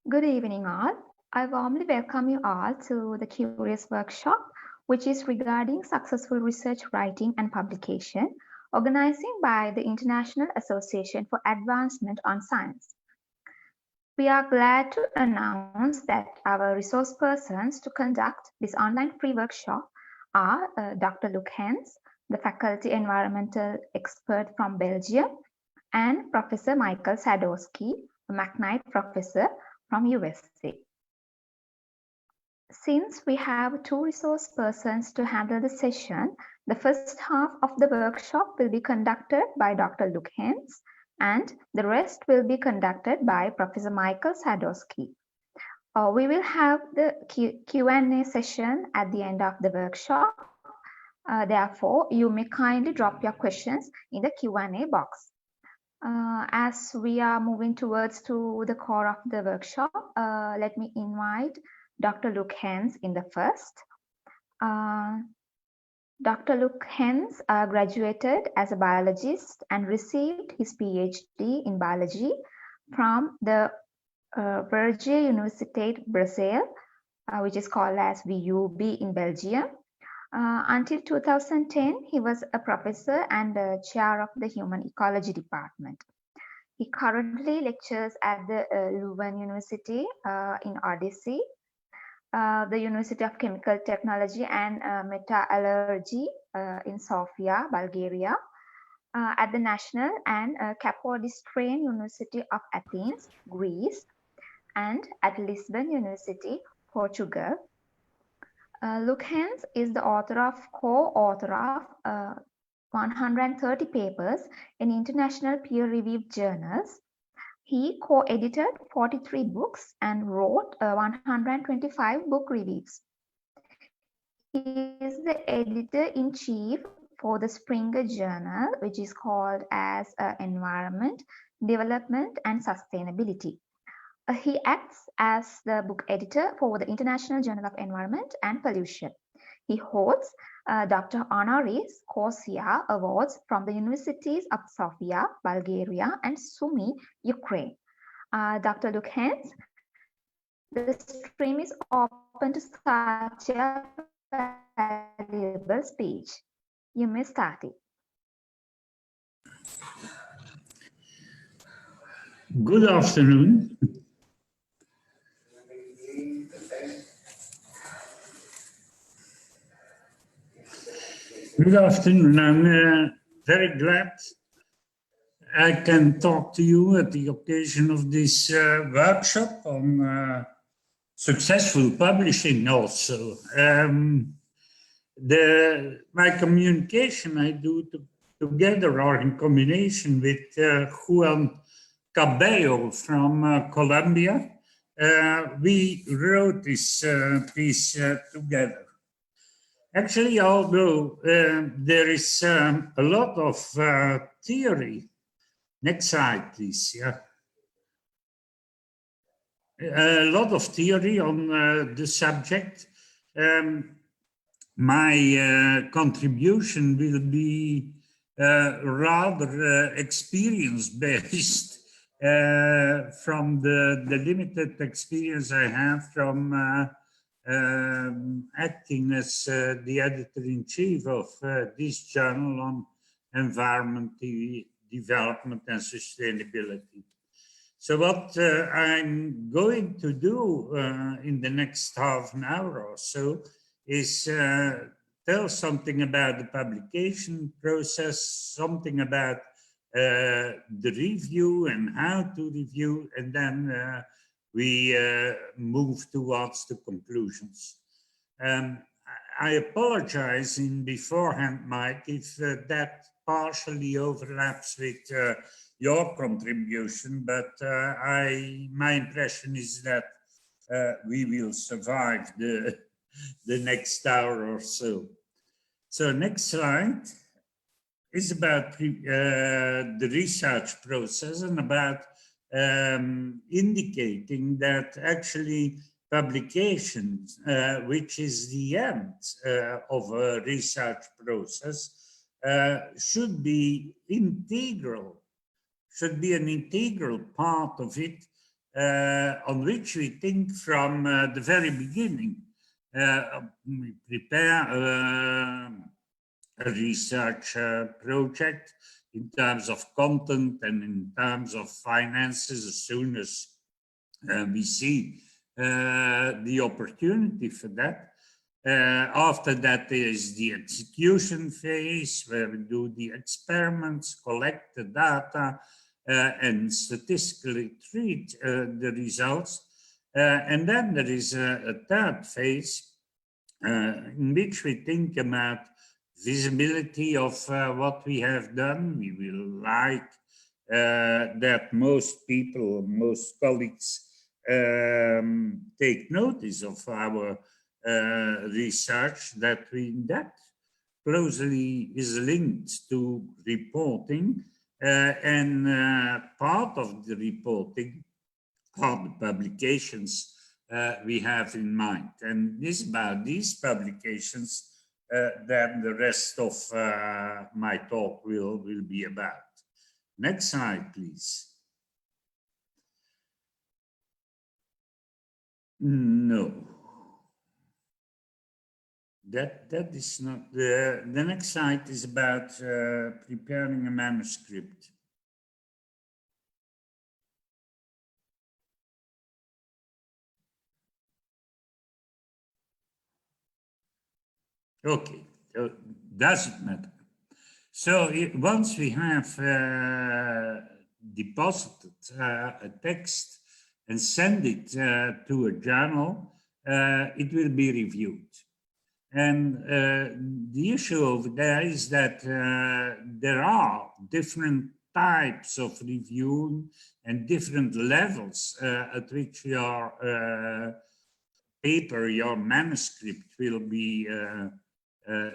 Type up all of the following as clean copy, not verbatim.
Good evening, all. I warmly welcome you all to the Qrious workshop, which is regarding successful research writing and publication, organizing by the International Association for Advancement on Science. We are glad to announce that our resource persons to conduct this online free workshop are Dr. Luc Hens, the faculty environmental expert from Belgium, and Professor Michael Sadowsky, a McKnight professor from USA. Since we have two resource persons to handle the session, the first half of the workshop will be conducted by Dr. Luc Hens, and the rest will be conducted by Professor Michael Sadowsky. We will have the Q&A session at the end of the workshop. Therefore, you may kindly drop your questions in the Q&A box. As we are moving towards to the core of the workshop, let me invite Dr. Luc Hens in the first. Dr. Luc Hens graduated as a biologist and received his PhD in biology from the Vrije Universiteit Brazil, which is called as VUB in Belgium. Until 2010, he was a professor and a chair of the Human Ecology Department. He currently lectures at the Leuven University in Odyssey, the University of Chemical Technology and Metallurgy in Sofia, Bulgaria, at the National and Kapodistrian University of Athens, Greece, and at Lisbon University, Portugal. Luc Hens is the co-author of 130 papers in international peer-reviewed journals. He co-edited 43 books and wrote 125 book reviews. He is the editor-in-chief for the Springer Journal, which is called as Environment, Development and Sustainability. He acts as the book editor for the International Journal of Environment and Pollution. He holds Dr. Honoris Causa awards from the universities of Sofia, Bulgaria, and Sumy, Ukraine. Dr. Luc Hens, the stream is open to such a valuable speech. You may start it. Good afternoon. Good afternoon. I'm very glad I can talk to you at the occasion of this workshop on successful publishing also. My communication I do together or in combination with Juan Cabello from Colombia. We wrote this piece together. Actually, although there is a lot of theory, next slide, please. Yeah, a lot of theory on the subject. My contribution will be rather experience-based from the limited experience I have from acting as the editor-in-chief of this journal on environment, development and sustainability. So what I'm going to do in the next half an hour or so is tell something about the publication process, something about the review and how to review, and then we move towards the conclusions. I apologize in beforehand, Mike, if that partially overlaps with your contribution, but my impression is that we will survive the next hour or so. So next slide is about the research process and about indicating that actually publications, which is the end of a research process, should be integral, should be an integral part of it on which we think from the very beginning. We prepare a research project in terms of content and in terms of finances as soon as we see the opportunity for that. After that, there is the execution phase where we do the experiments, collect the data, and statistically treat the results. And then there is a third phase in which we think about visibility of what we have done. We will like that most people, most colleagues take notice of our research, that closely is linked to reporting, and part of the reporting are the publications we have in mind. And this about these publications that the rest of my talk will be about. Next slide, please. No. That is not the next slide is about preparing a manuscript. Okay, so doesn't matter. So once we have deposited a text and send it to a journal, it will be reviewed. And the issue over there is that there are different types of review and different levels at which your paper, your manuscript will be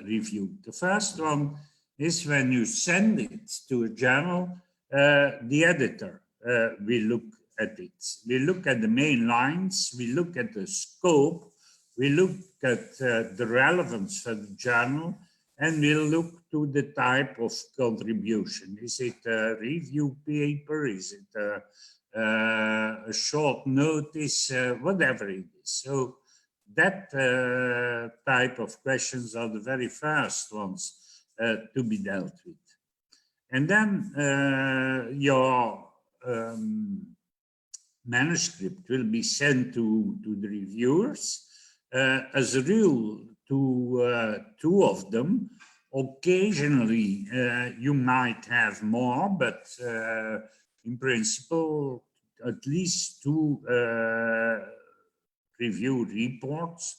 reviewed. The first one is when you send it to a journal, the editor will look at it. We look at the main lines, we look at the scope, we look at the relevance for the journal, and we'll look to the type of contribution. Is it a review paper? Is it a short notice? Whatever it is. So that type of questions are the very first ones to be dealt with. And then your manuscript will be sent to the reviewers. As a rule, to two of them. Occasionally, you might have more, but in principle, at least two review reports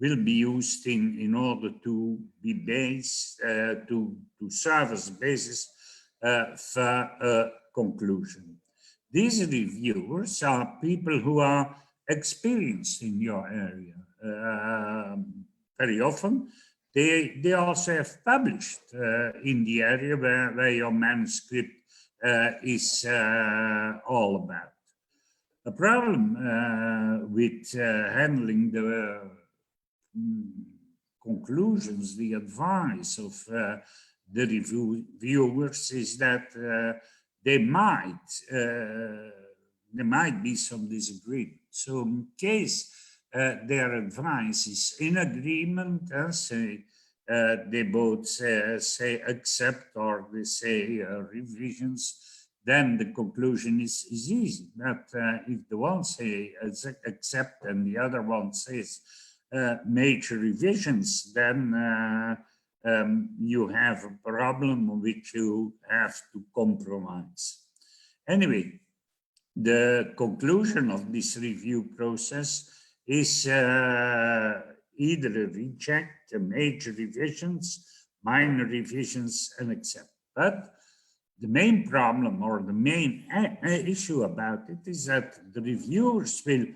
will be used in order to be based, to serve as a basis for a conclusion. These reviewers are people who are experienced in your area. Very often, they also have published in the area where your manuscript is all about. The problem with handling the conclusions, the advice of the reviewers is that there might be some disagreement. So in case their advice is in agreement, say they both say accept or they say revisions, then the conclusion is easy. But if the one say accept and the other one says major revisions, then you have a problem which you have to compromise. Anyway, the conclusion of this review process is either a reject, a major revisions, minor revisions, and accept. But the main problem or the main issue about it is that the reviewers will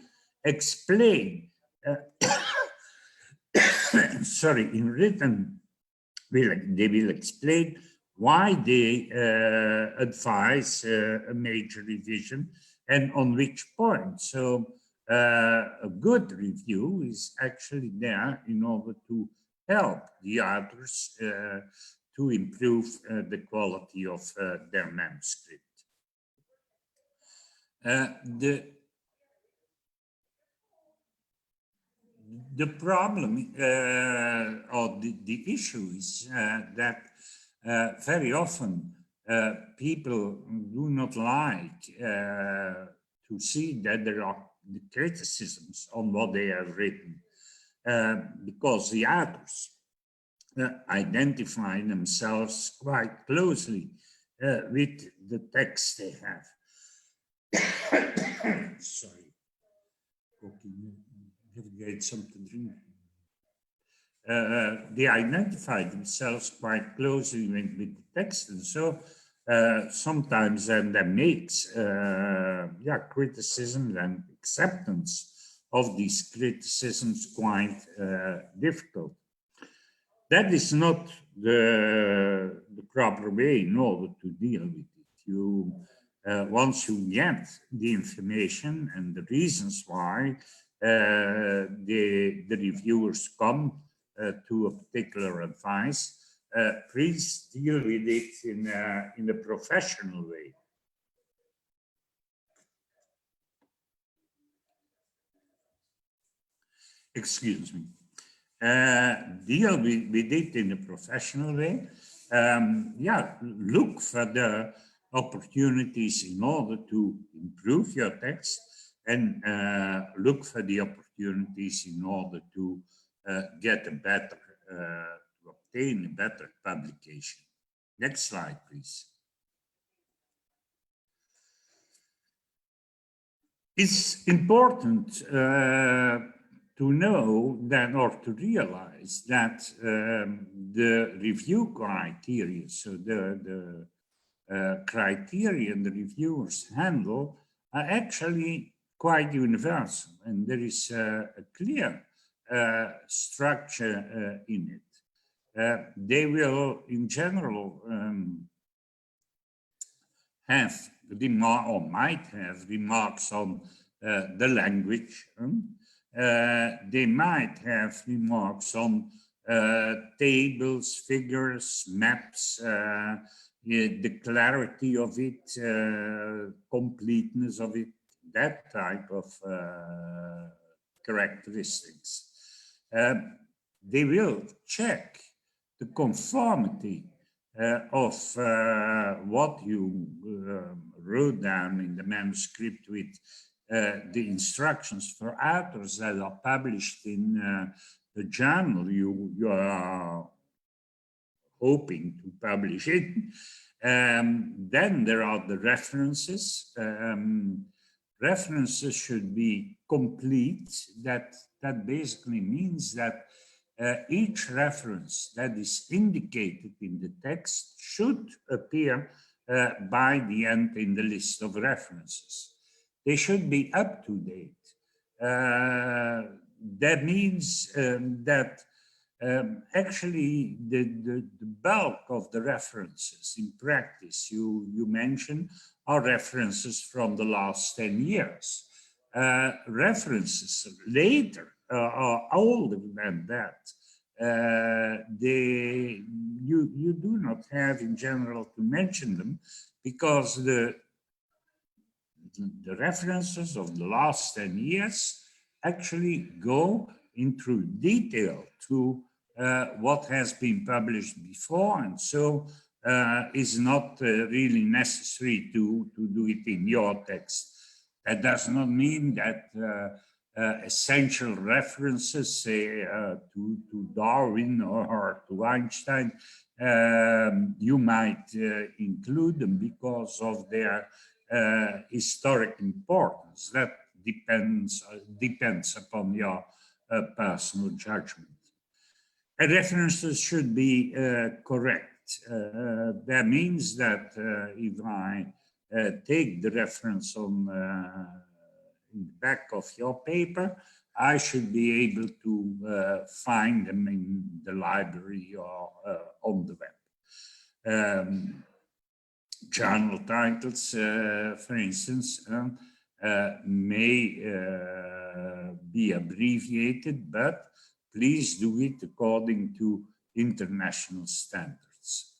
explain, sorry, in written, they will explain why they advise a major revision and on which point. So a good review is actually there in order to help the authors to improve the quality of their manuscript. The the problem or the issue is that very often people do not like to see that there are the criticisms on what they have written because the authors identify themselves quite closely with the text they have. Sorry. Get something to drink. They identify themselves quite closely with the text, and so sometimes that makes criticism and acceptance of these criticisms quite difficult. That is not the proper way in order to deal with it. Once you get the information and the reasons why the reviewers come to a particular advice, please deal with it in a professional way. Excuse me. Deal with it in a professional way. Look for the opportunities in order to improve your text, and look for the opportunities in order to get a better, to obtain a better publication. Next slide, please. It's important to know that, or to realize that the review criteria, so the criteria the reviewers handle, are actually quite universal, and there is a clear structure in it. They will, in general, have or might have remarks on the language. They might have remarks on tables, figures, maps, the clarity of it, completeness of it, that type of characteristics. They will check the conformity of what you wrote down in the manuscript with the instructions for authors that are published in the journal you are hoping to publish it. Then there are the references. References should be complete. That basically means that each reference that is indicated in the text should appear by the end in the list of references. They should be up to date. That means that actually the bulk of the references in practice you mentioned are references from the last 10 years. References later are older than that. You do not have in general to mention them because the references of the last 10 years actually go into detail to what has been published before, and so is not really necessary to do it in your text. That does not mean that essential references, say, to Darwin or to Einstein, you might include them because of their historic importance. That depends upon your personal judgment. References should be correct. That means that if I take the reference on in the back of your paper, I should be able to find them in the library or on the web. Journal titles, for instance, may be abbreviated, but please do it according to international standards.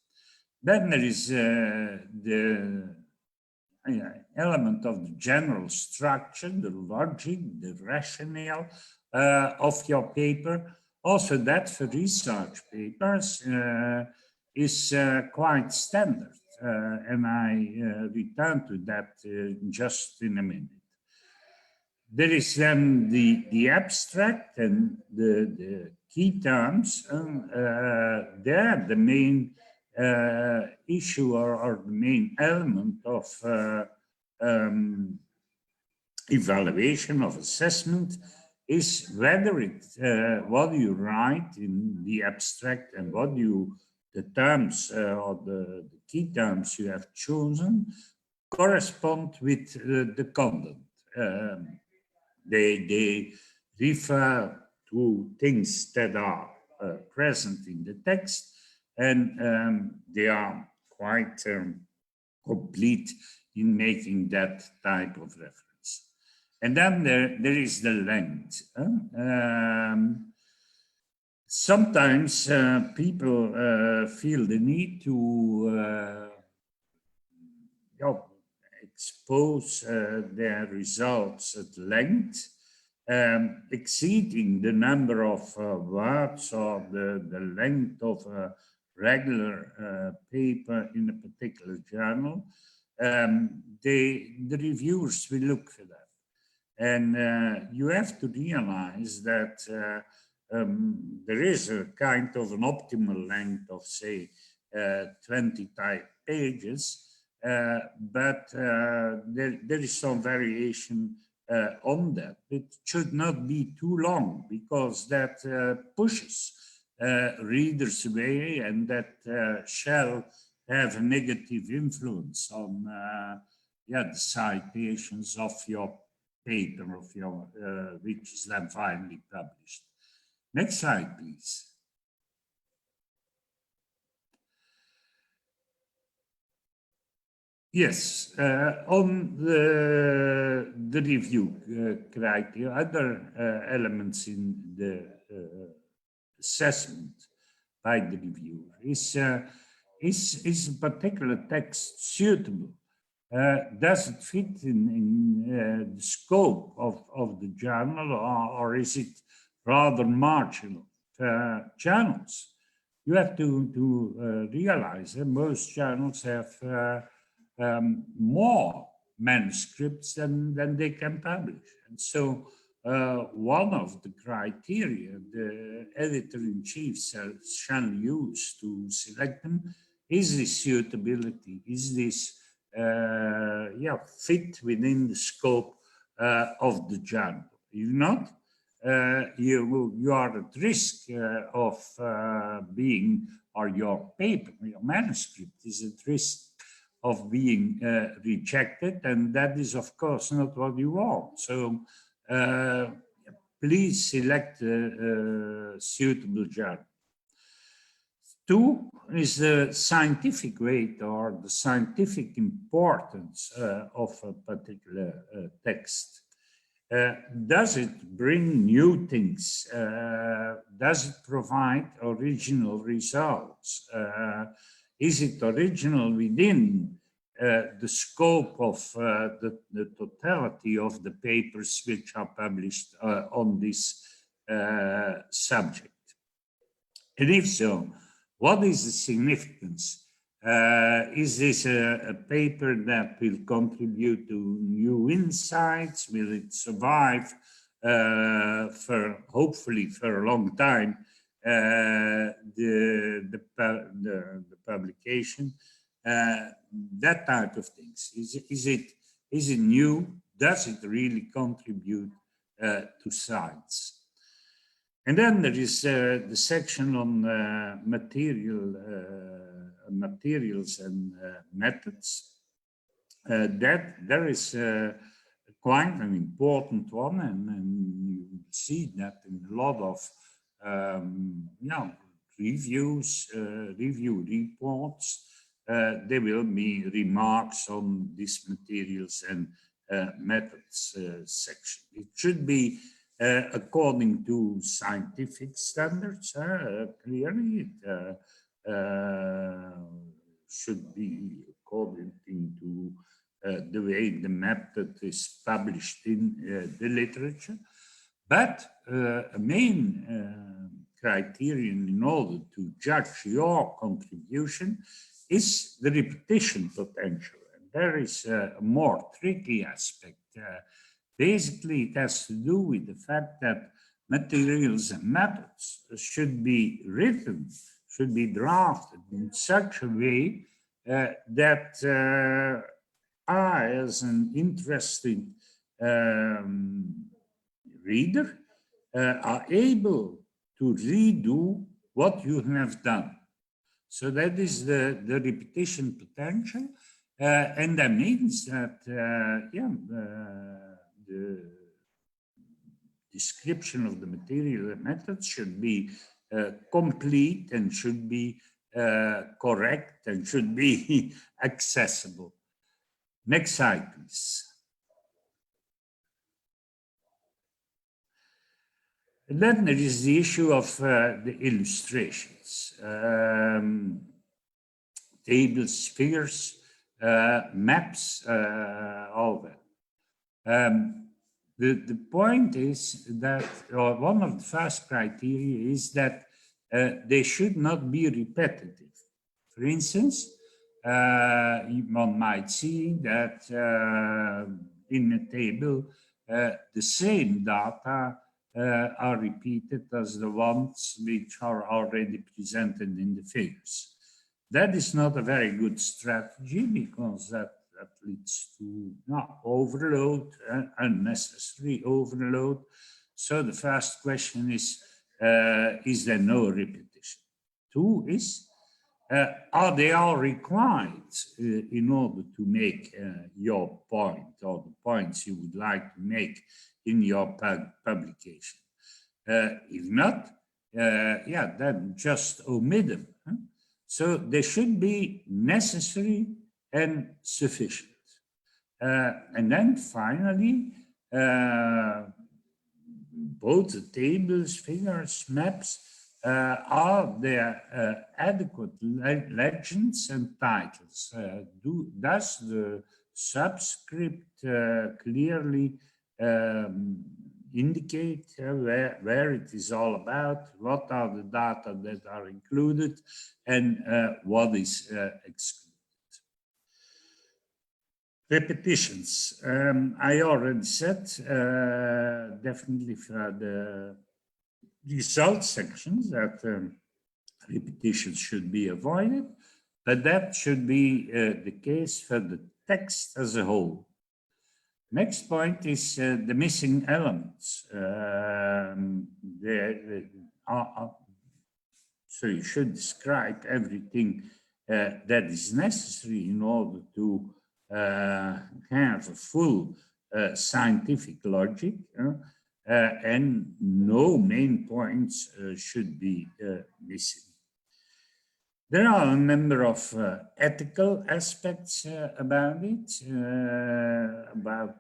Then there is the element of the general structure, the logic, the rationale of your paper. Also, that for research papers is quite standard, and I return to that just in a minute. There is then the abstract and the key terms. There, the main issue or the main element of evaluation of assessment is whether it what you write in the abstract and what the terms or the key terms you have chosen correspond with the content. They refer to things that are present in the text, and they are quite complete in making that type of reference. And then there is the length. Sometimes people feel the need to expose their results at length, exceeding the number of words or the length of a regular paper in a particular journal. The reviewers will look for that. And you have to realize that there is a kind of an optimal length of, say, 20 type pages, but there is some variation on that. It should not be too long because that pushes readers away, and that shall have a negative influence on the citations of your paper, of your which is then finally published. Next slide, please. Yes, on the review criteria, other elements in the assessment by the reviewer is a particular text suitable? Does it fit in the scope of the journal, or is it rather marginal? Journals, you have to realize that most journals have more manuscripts than they can publish. And so one of the criteria the editor-in-chief shall use to select them is the suitability, is this fit within the scope of the journal. If not, you are at risk of being, or your paper, your manuscript is at risk of being rejected, and that is, of course, not what you want. So please select a suitable journal. 2 is the scientific weight or the scientific importance of a particular text. Does it bring new things? Does it provide original results? Is it original within the scope of the totality of the papers which are published on this subject? And if so, what is the significance? Is this a paper that will contribute to new insights? Will it survive hopefully for a long time the publication? That type of things. Is it new? Does it really contribute to science? And then there is the section on materials and methods. That there is quite an important one, and you see that in a lot of reviews, review reports. There will be remarks on these materials and methods section. It should be according to scientific standards, clearly. It should be according to the way the method is published in the literature. But a main criterion in order to judge your contribution is the repetition potential. And there is a more tricky aspect. Basically, it has to do with the fact that materials and methods should be written, should be drafted in such a way that I, as an interested reader, are able to redo what you have done. So that is the repetition potential. And that means that, the description of the material and methods should be complete and should be correct and should be accessible. Next slide, please. And then there is the issue of the illustrations, tables, figures, maps, all that. The point is that one of the first criteria is that they should not be repetitive. For instance, one might see that in a table, the same data are repeated as the ones which are already presented in the figures. That is not a very good strategy because that leads to overload, unnecessary overload. So the first question is there no repetition? Two is, are they all required in order to make your point or the points you would like to make in your publication? If not, then just omit them. Huh? So they should be necessary and sufficient. And then finally, both the tables, figures, maps, are there adequate legends and titles? Does the subscript clearly indicate where it is all about, what are the data that are included, and what is excluded? Repetitions. I already said, definitely for the result sections, that repetitions should be avoided, but that should be the case for the text as a whole. Next point is the missing elements. So you should describe everything that is necessary in order to have a full scientific logic, and no main points should be missing. There are a number of ethical aspects about it, about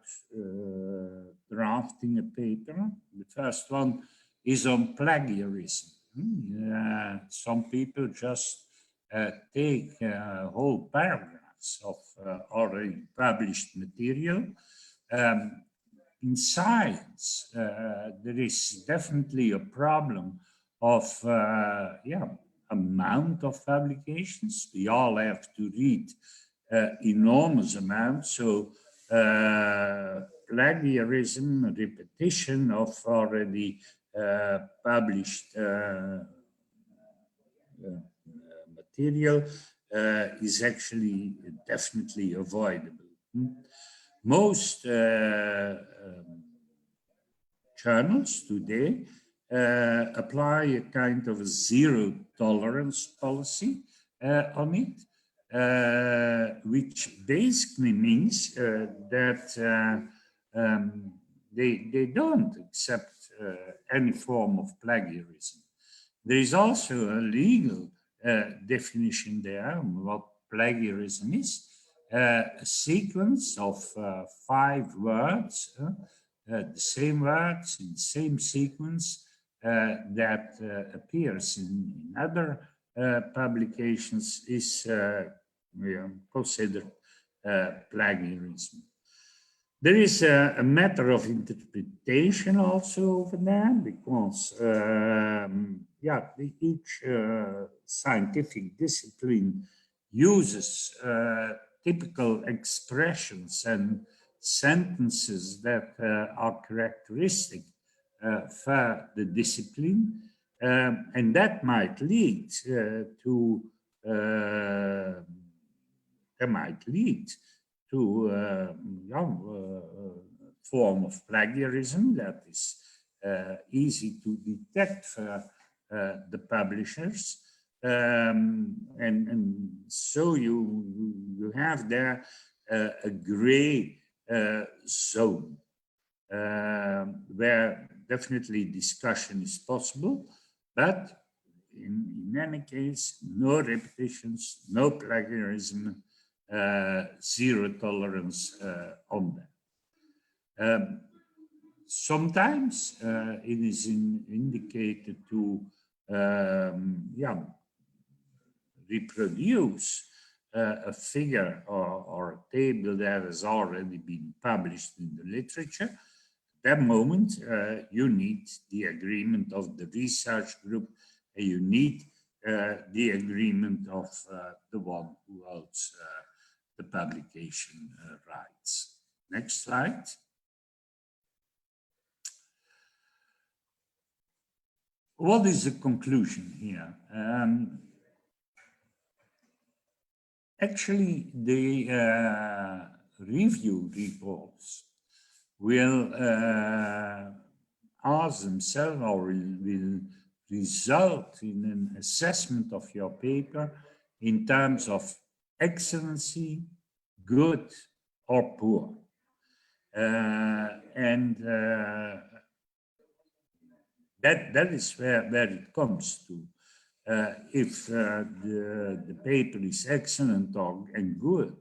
drafting a paper. The first one is on plagiarism. Some people just take whole paragraphs of already published material. In science, there is definitely a problem of amount of publications. We all have to read enormous amounts. So plagiarism, repetition of already published material is actually definitely avoidable. Most journals today apply a kind of a zero tolerance policy on it, which basically means that they don't accept any form of plagiarism. There is also a legal definition there of what plagiarism is. A sequence of 5 words, the same words in the same sequence that appears in other publications is considered plagiarism. There is a matter of interpretation also over there, because yeah, each scientific discipline uses typical expressions and sentences that are characteristic for the discipline, and that might lead to form of plagiarism that is easy to detect for the publishers. And so you have there a gray zone where definitely discussion is possible, but in any case, no repetitions, no plagiarism, zero tolerance on that. Sometimes it is indicated to reproduce a figure or a table that has already been published in the literature. At that moment, you need the agreement of the research group, and you need the agreement of the one who holds the publication rights. Next slide. What is the conclusion here? Actually, the review reports will ask themselves, or will result in an assessment of your paper in terms of excellency, good, or poor. That is where it comes to. If the paper is excellent and good,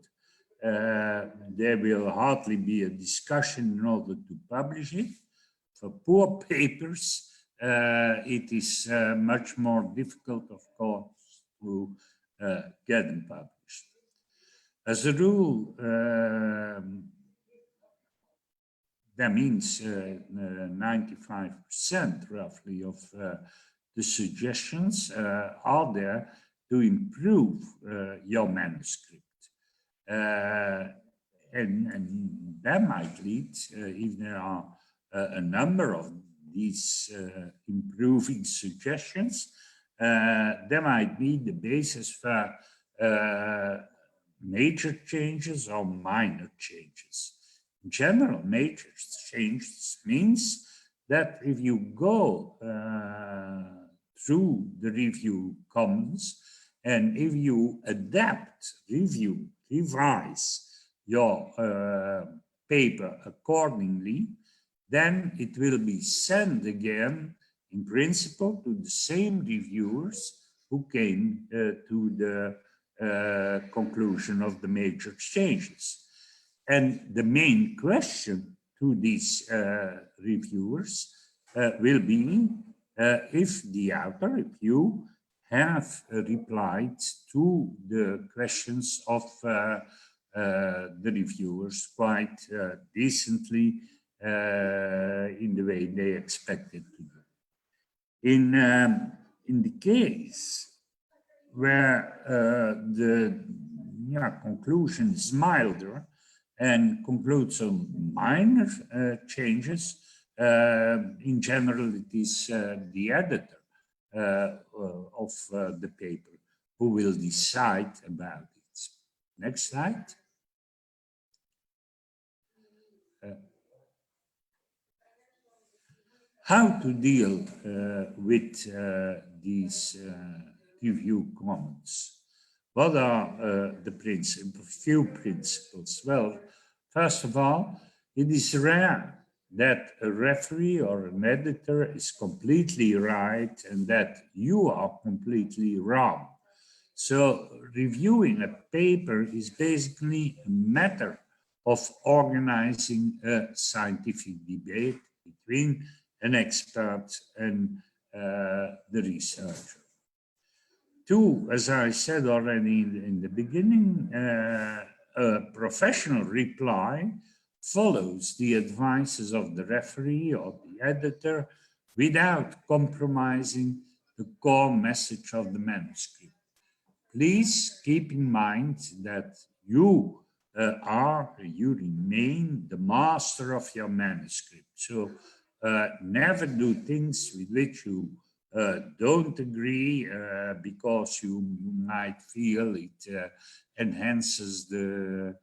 there will hardly be a discussion in order to publish it. For poor papers, it is much more difficult, of course, to get them published. As a rule, that means 95% roughly of the suggestions are there to improve your manuscript. And that might lead, if there are a number of these improving suggestions, there might be the basis for major changes or minor changes. In general, major changes means that if you go through the review comments, and if you adapt, review, revise your paper accordingly, then it will be sent again, in principle, to the same reviewers who came to the conclusion of the major changes. And the main question to these reviewers will be if the author, if you have replied to the questions of the reviewers quite decently in the way they expected to do. In the case where the conclusion is milder and concludes on minor changes, in general, it is the editor of the paper who will decide about it. Next slide. How to deal with these review comments? What are the few principles? Well, first of all, it is rare that a referee or an editor is completely right and that you are completely wrong. So reviewing a paper is basically a matter of organizing a scientific debate between an expert and the researcher. Two, as I said already in the beginning, a professional reply follows the advices of the referee or the editor without compromising the core message of the manuscript. Please keep in mind that you you remain the master of your manuscript. So never do things with which you don't agree because you might feel it enhances the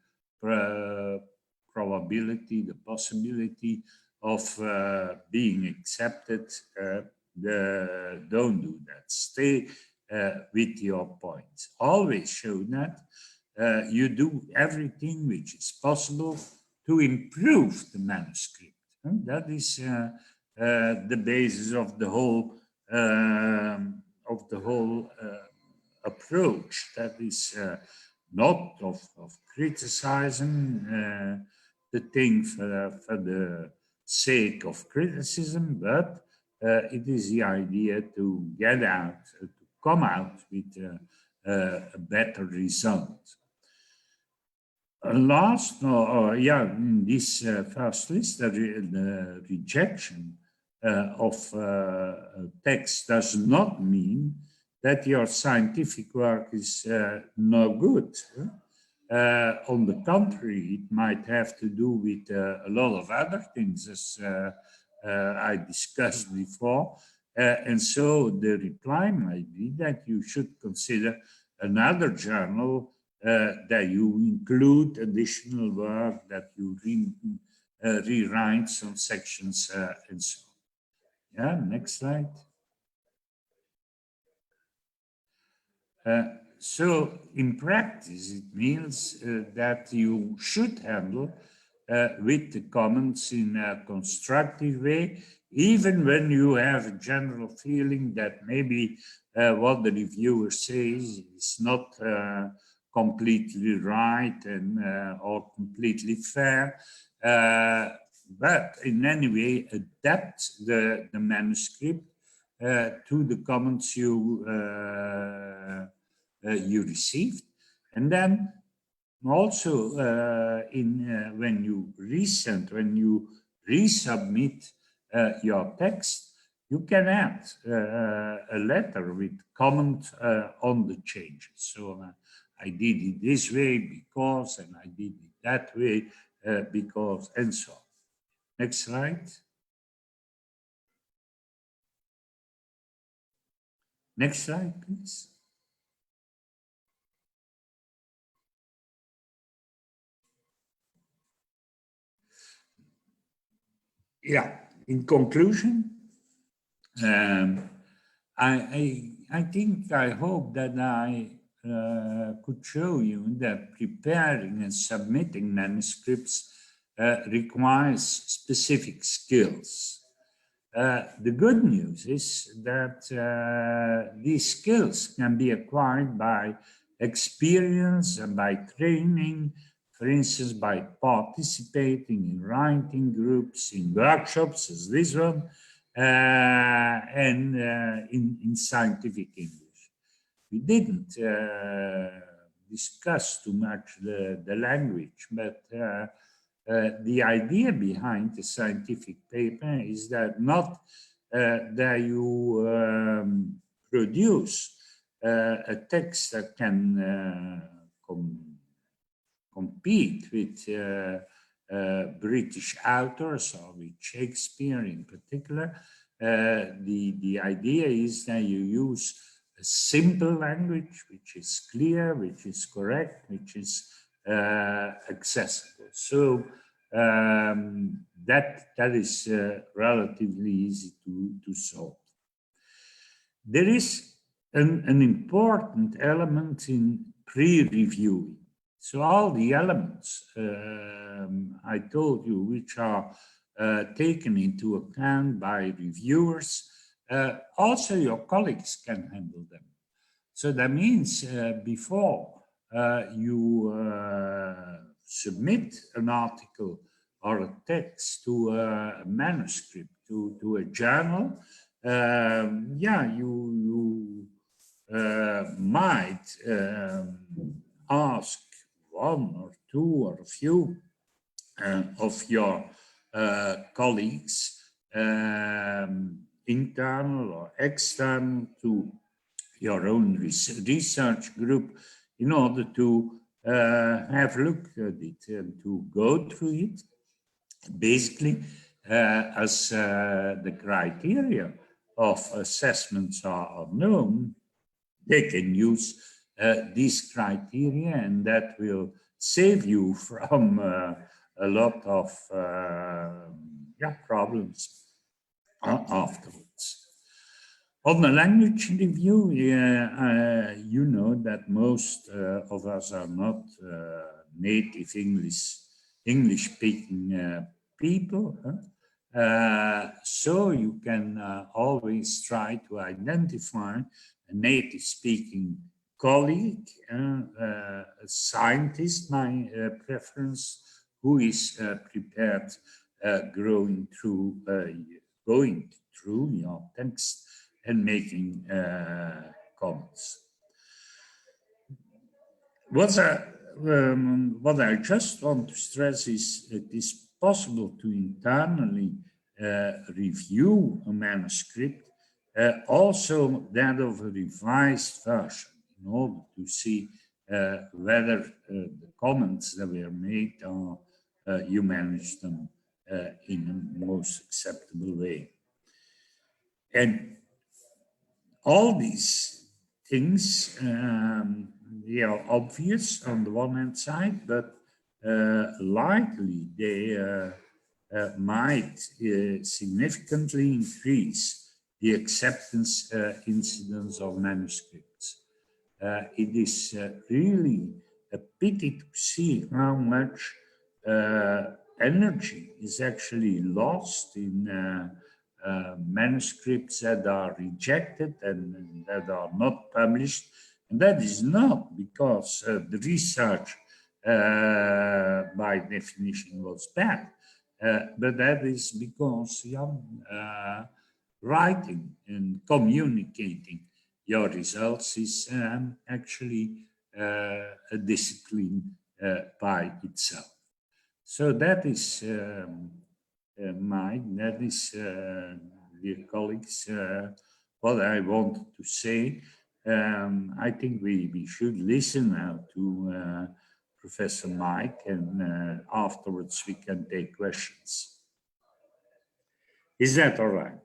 probability, the possibility of being accepted. Don't do that. Stay with your points. Always show that you do everything which is possible to improve the manuscript. And that is the basis of the whole approach. That is not of criticizing the thing for the sake of criticism, but it is the idea to get out, to come out with a better result. Last, in this first list, the rejection of text does not mean that your scientific work is no good. On the contrary, it might have to do with a lot of other things, as I discussed before. And so the reply might be that you should consider another journal that you include additional work, that you rewrite some sections and so on. Yeah, next slide. So in practice, it means that you should handle with the comments in a constructive way, even when you have a general feeling that maybe what the reviewer says is not completely right and or completely fair. But in any way, adapt the manuscript to the comments you received, and then also when you resubmit your text, you can add a letter with comment on the changes. So I did it this way because, and I did it that way because, and so on. Next slide. Next slide, please. Yeah, in conclusion, I hope that I could show you that preparing and submitting manuscripts requires specific skills. The good news is that these skills can be acquired by experience and by training, for instance, by participating in writing groups, in workshops as this one, and in scientific English. We didn't discuss too much the language, but the idea behind the scientific paper is that not that you produce a text that can compete with British authors or with Shakespeare in particular. The idea is that you use a simple language, which is clear, which is correct, which is accessible. So that is relatively easy to solve. There is an important element in pre-reviewing. So all the elements I told you, which are taken into account by reviewers, also your colleagues can handle them. So that means before you submit an article or a text to a manuscript, to a journal, you might ask one or two or a few of your colleagues, internal or external, to your own research group, in order to have a look at it and to go through it. Basically, as the criteria of assessments are known, they can use these criteria, and that will save you from a lot of problems afterwards. On the language review, you know that most of us are not native English-speaking people. So you can always try to identify a native-speaking colleague, a scientist, my preference, who is prepared going through your text and making comments. What I just want to stress is it is possible to internally review a manuscript, also that of a revised version, in order to see whether the comments that were made are you manage them in the most acceptable way. And all these things, they are obvious on the one hand side, but likely they might significantly increase the acceptance incidence of manuscripts. It is really a pity to see how much energy is actually lost in manuscripts that are rejected and that are not published. And that is not because the research by definition was bad, but that is because writing and communicating your results is actually a discipline by itself. So that is dear colleagues, what I wanted to say. I think we should listen now to Professor Mike, and afterwards we can take questions. Is that all right?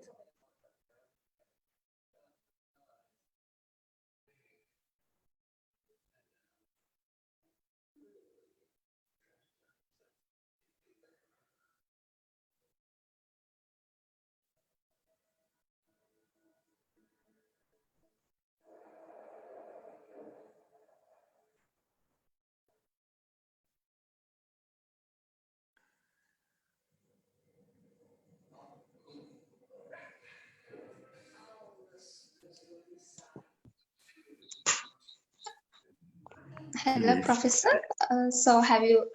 Hello, Professor. So have you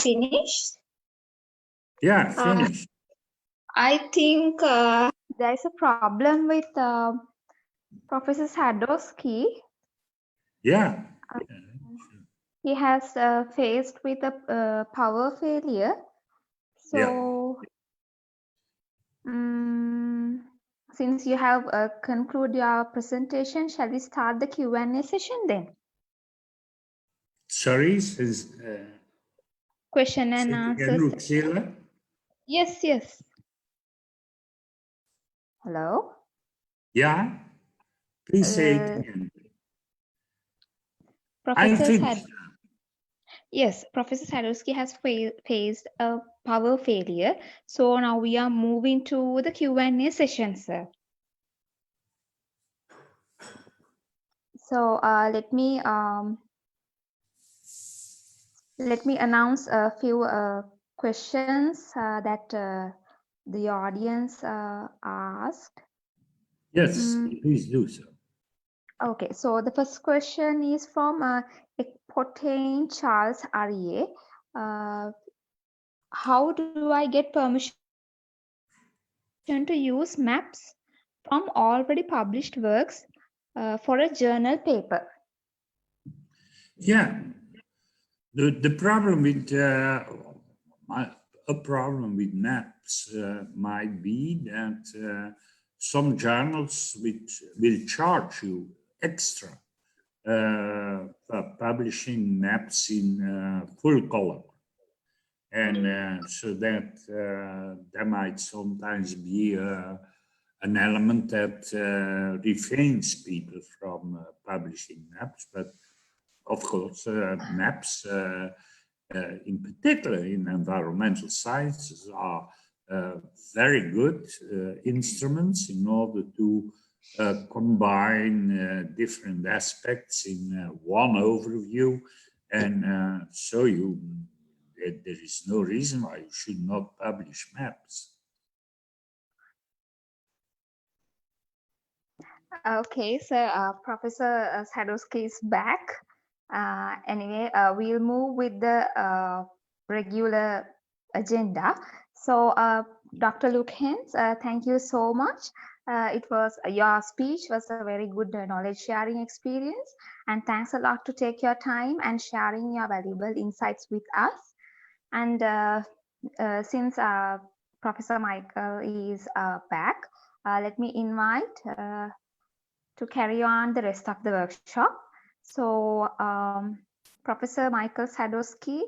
finished? Yeah, finished. I think there is a problem with Professor Sadowsky. Yeah. He has faced with a power failure. So, since you have concluded your presentation, shall we start the Q&A session then? Sorry, Question and answers. Yes, yes. Hello? Yeah, please say it again. Yes, Professor Sadowsky has faced a power failure. So now we are moving to the Q&A session, sir. So let me announce a few questions that the audience asked. Yes, please do so. Okay, so the first question is from Ekpotain Charles Arié. How do I get permission to use maps from already published works for a journal paper? Yeah, the problem with a problem with maps might be that some journals which will charge you extra for publishing maps in full color. And so that there might sometimes be an element that refrains people from publishing maps. But of course, maps, in particular in environmental sciences, are very good instruments in order to combine different aspects in one overview, and so there is no reason why you should not publish maps. Okay, so Professor Sadowsky is back. Anyway, we'll move with the regular agenda. So, Dr. Luc Hens, thank you so much. Your speech was a very good knowledge sharing experience, and thanks a lot to take your time and sharing your valuable insights with us. And since Professor Michael is back, let me invite to carry on the rest of the workshop. So Professor Michael Sadowsky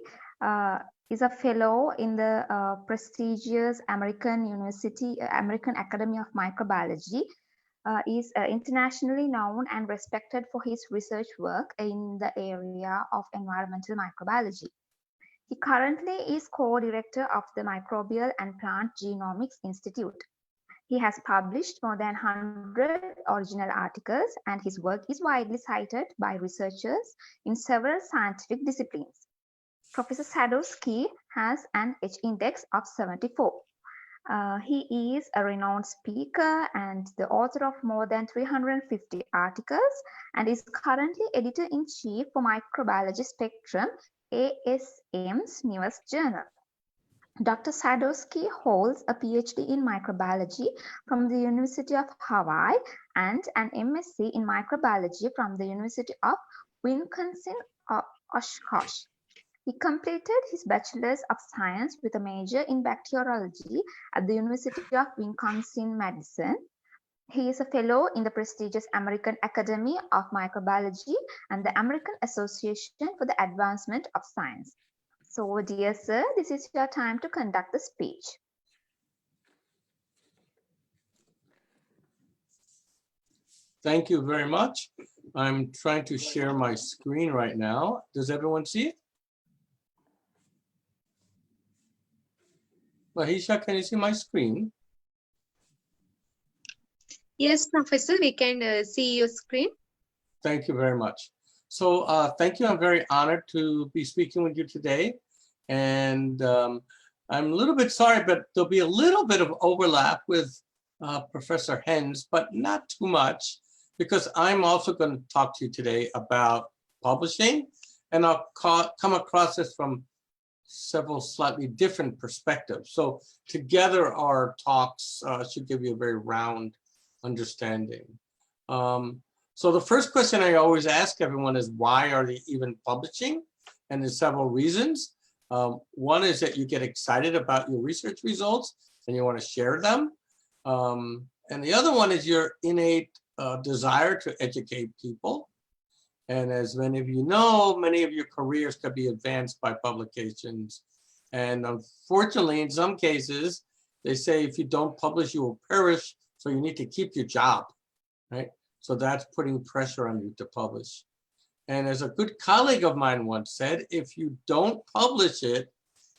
is a fellow in the prestigious American Academy of Microbiology. Is internationally known and respected for his research work in the area of environmental microbiology. He currently is co-director of the Microbial and Plant Genomics Institute. He has published more than 100 original articles, and his work is widely cited by researchers in several scientific disciplines. Professor Sadowsky has an H-index of 74. He is a renowned speaker and the author of more than 350 articles, and is currently editor-in-chief for Microbiology Spectrum, ASM's newest journal. Dr. Sadowsky holds a PhD in microbiology from the University of Hawaii and an MSc in microbiology from the University of Wisconsin-Oshkosh. He completed his Bachelor's of Science with a major in bacteriology at the University of Wisconsin-Madison. He is a fellow in the prestigious American Academy of Microbiology and the American Association for the Advancement of Science. So, dear sir, this is your time to conduct the speech. Thank you very much. I'm trying to share my screen right now. Does everyone see it? Mahisha, can you see my screen? Yes, Professor, we can see your screen. Thank you very much. So thank you. I'm very honored to be speaking with you today. And I'm a little bit sorry, but there'll be a little bit of overlap with Professor Hens, but not too much, because I'm also going to talk to you today about publishing, and I'll come across this from several slightly different perspectives. So together our talks should give you a very round understanding. So the first question I always ask everyone is, why are they even publishing? And there's several reasons. One is that you get excited about your research results and you want to share them. And the other one is your innate desire to educate people. And as many of you know, many of your careers could be advanced by publications. And unfortunately, in some cases, they say if you don't publish, you will perish. So you need to keep your job, right? So that's putting pressure on you to publish. And as a good colleague of mine once said, if you don't publish it,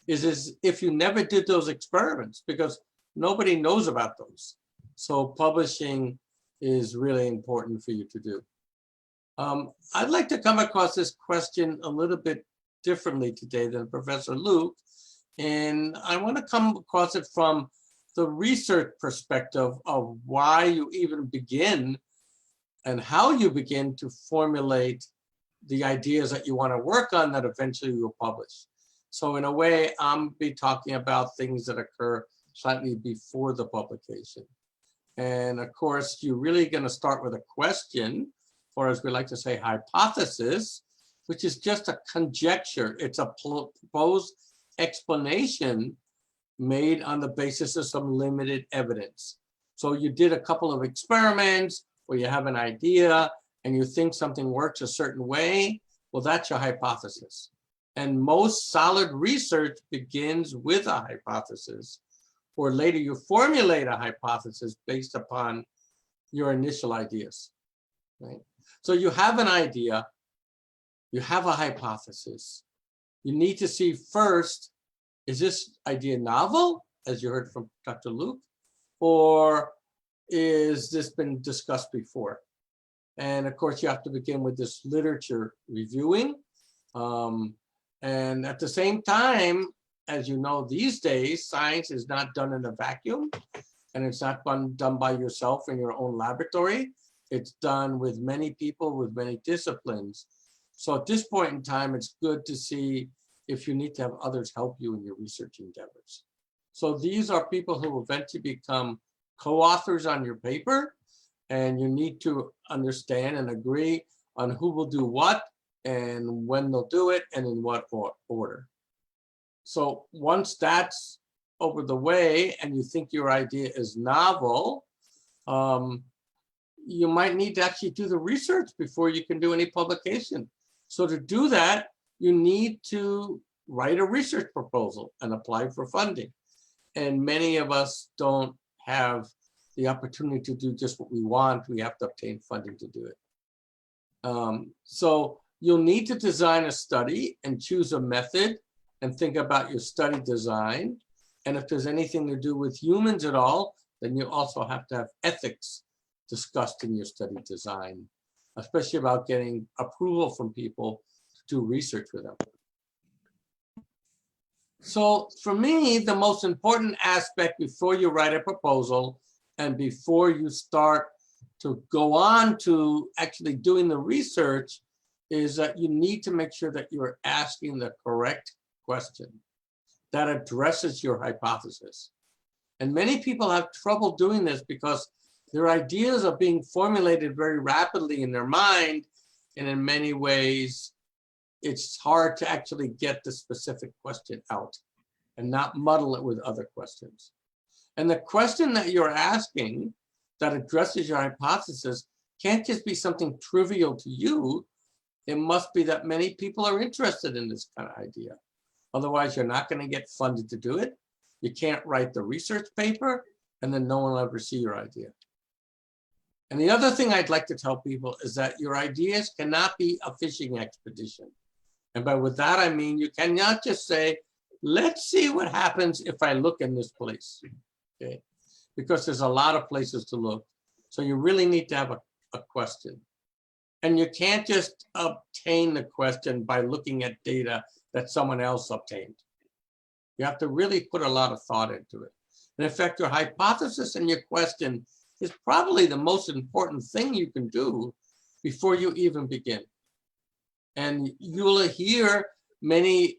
is as if you never did those experiments, because nobody knows about those. So publishing is really important for you to do. I'd like to come across this question a little bit differently today than Professor Luc, and I want to come across it from the research perspective of why you even begin and how you begin to formulate the ideas that you want to work on that eventually you'll publish. So in a way, I'm be talking about things that occur slightly before the publication. And of course, you're really going to start with a question, or as we like to say, hypothesis, which is just a conjecture. It's a proposed explanation made on the basis of some limited evidence. So you did a couple of experiments where you have an idea and you think something works a certain way. Well, that's your hypothesis. And most solid research begins with a hypothesis, or later you formulate a hypothesis based upon your initial ideas, right? So you have an idea, you have a hypothesis. You need to see first, is this idea novel, as you heard from Dr. Luc, or is this been discussed before? And of course, you have to begin with this literature reviewing. And at the same time, as you know, these days, science is not done in a vacuum, and it's not done by yourself in your own laboratory. It's done with many people, with many disciplines. So at this point in time, it's good to see if you need to have others help you in your research endeavors. So these are people who will eventually become co-authors on your paper, and you need to understand and agree on who will do what and when they'll do it and in what order. So once that's over the way and you think your idea is novel, you might need to actually do the research before you can do any publication. So to do that, you need to write a research proposal and apply for funding. And many of us don't have the opportunity to do just what we want. We have to obtain funding to do it. So you'll need to design a study and choose a method and think about your study design. And if there's anything to do with humans at all, then you also have to have ethics discussed in your study design, especially about getting approval from people to do research with them. So for me, the most important aspect before you write a proposal and before you start to go on to actually doing the research is that you need to make sure that you're asking the correct question that addresses your hypothesis. And many people have trouble doing this because their ideas are being formulated very rapidly in their mind. And in many ways, it's hard to actually get the specific question out and not muddle it with other questions. And the question that you're asking that addresses your hypothesis can't just be something trivial to you. It must be that many people are interested in this kind of idea. Otherwise, you're not going to get funded to do it. You can't write the research paper, and then no one will ever see your idea. And the other thing I'd like to tell people is that your ideas cannot be a fishing expedition. And by with that, I mean, you cannot just say, let's see what happens if I look in this place, okay? Because there's a lot of places to look. So you really need to have a question. And you can't just obtain the question by looking at data that someone else obtained. You have to really put a lot of thought into it. And in fact, your hypothesis and your question is probably the most important thing you can do before you even begin. And you'll hear many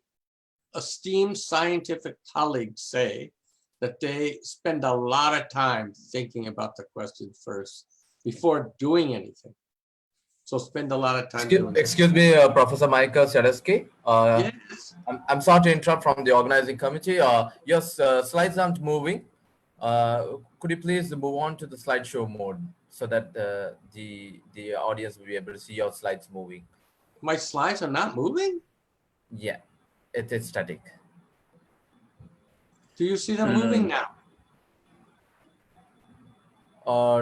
esteemed scientific colleagues say that they spend a lot of time thinking about the question first before doing anything. So spend a lot of time doing Excuse me, Professor Michael Sadowsky. Yes. I'm sorry to interrupt from the organizing committee. Your slides aren't moving. Could you please move on to the slideshow mode so that the audience will be able to see your slides moving? My slides are not moving? Yeah, it is static. Do you see them moving now?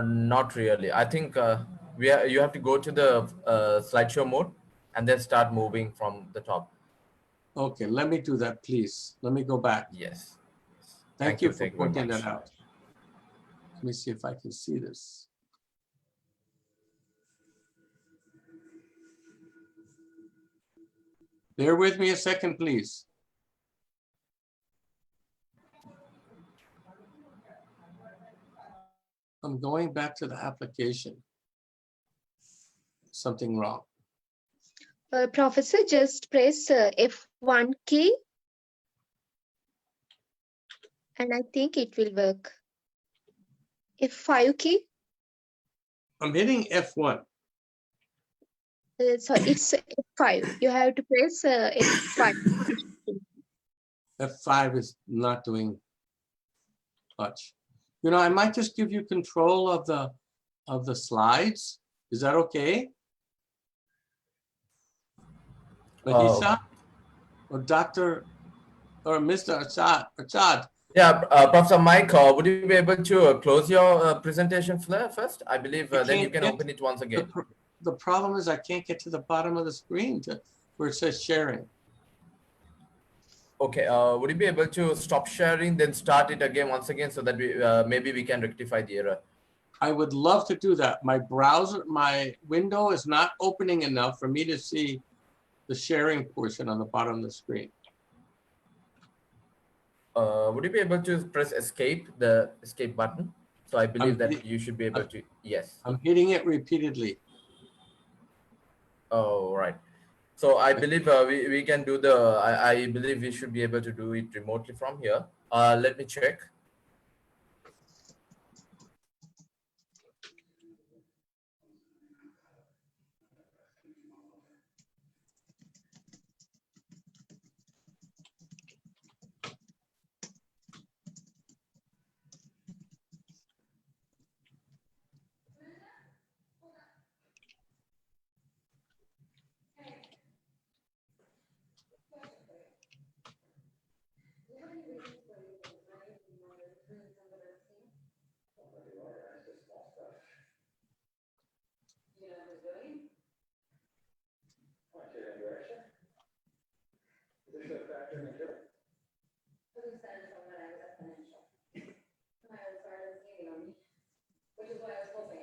Not really. I think you have to go to the slideshow mode and then start moving from the top. Okay, let me do that, please. Let me go back. Yes. Thank you for pointing that out. Let me see if I can see this. Bear with me a second, please. I'm going back to the application. Something wrong. Professor, just press F1 key. And I think it will work. F5 key. I'm hitting F1. So it's F5. You have to press F5. F5 is not doing much. You know, I might just give you control of the slides. Is that okay? Mahisa or Dr. or Mr. Achad? Yeah, Professor Mike, would you be able to close your presentation first? I believe then you can open it once again. The problem is I can't get to the bottom of the screen where it says sharing. Okay, would you be able to stop sharing, then start it again once again so that we maybe we can rectify the error? I would love to do that. My browser, my window is not opening enough for me to see the sharing portion on the bottom of the screen. Would you be able to press escape, the escape button? So I believe that you should be able to, yes. I'm hitting it repeatedly. Oh, right. So I believe we can do the, I believe we should be able to do it remotely from here. Let me check.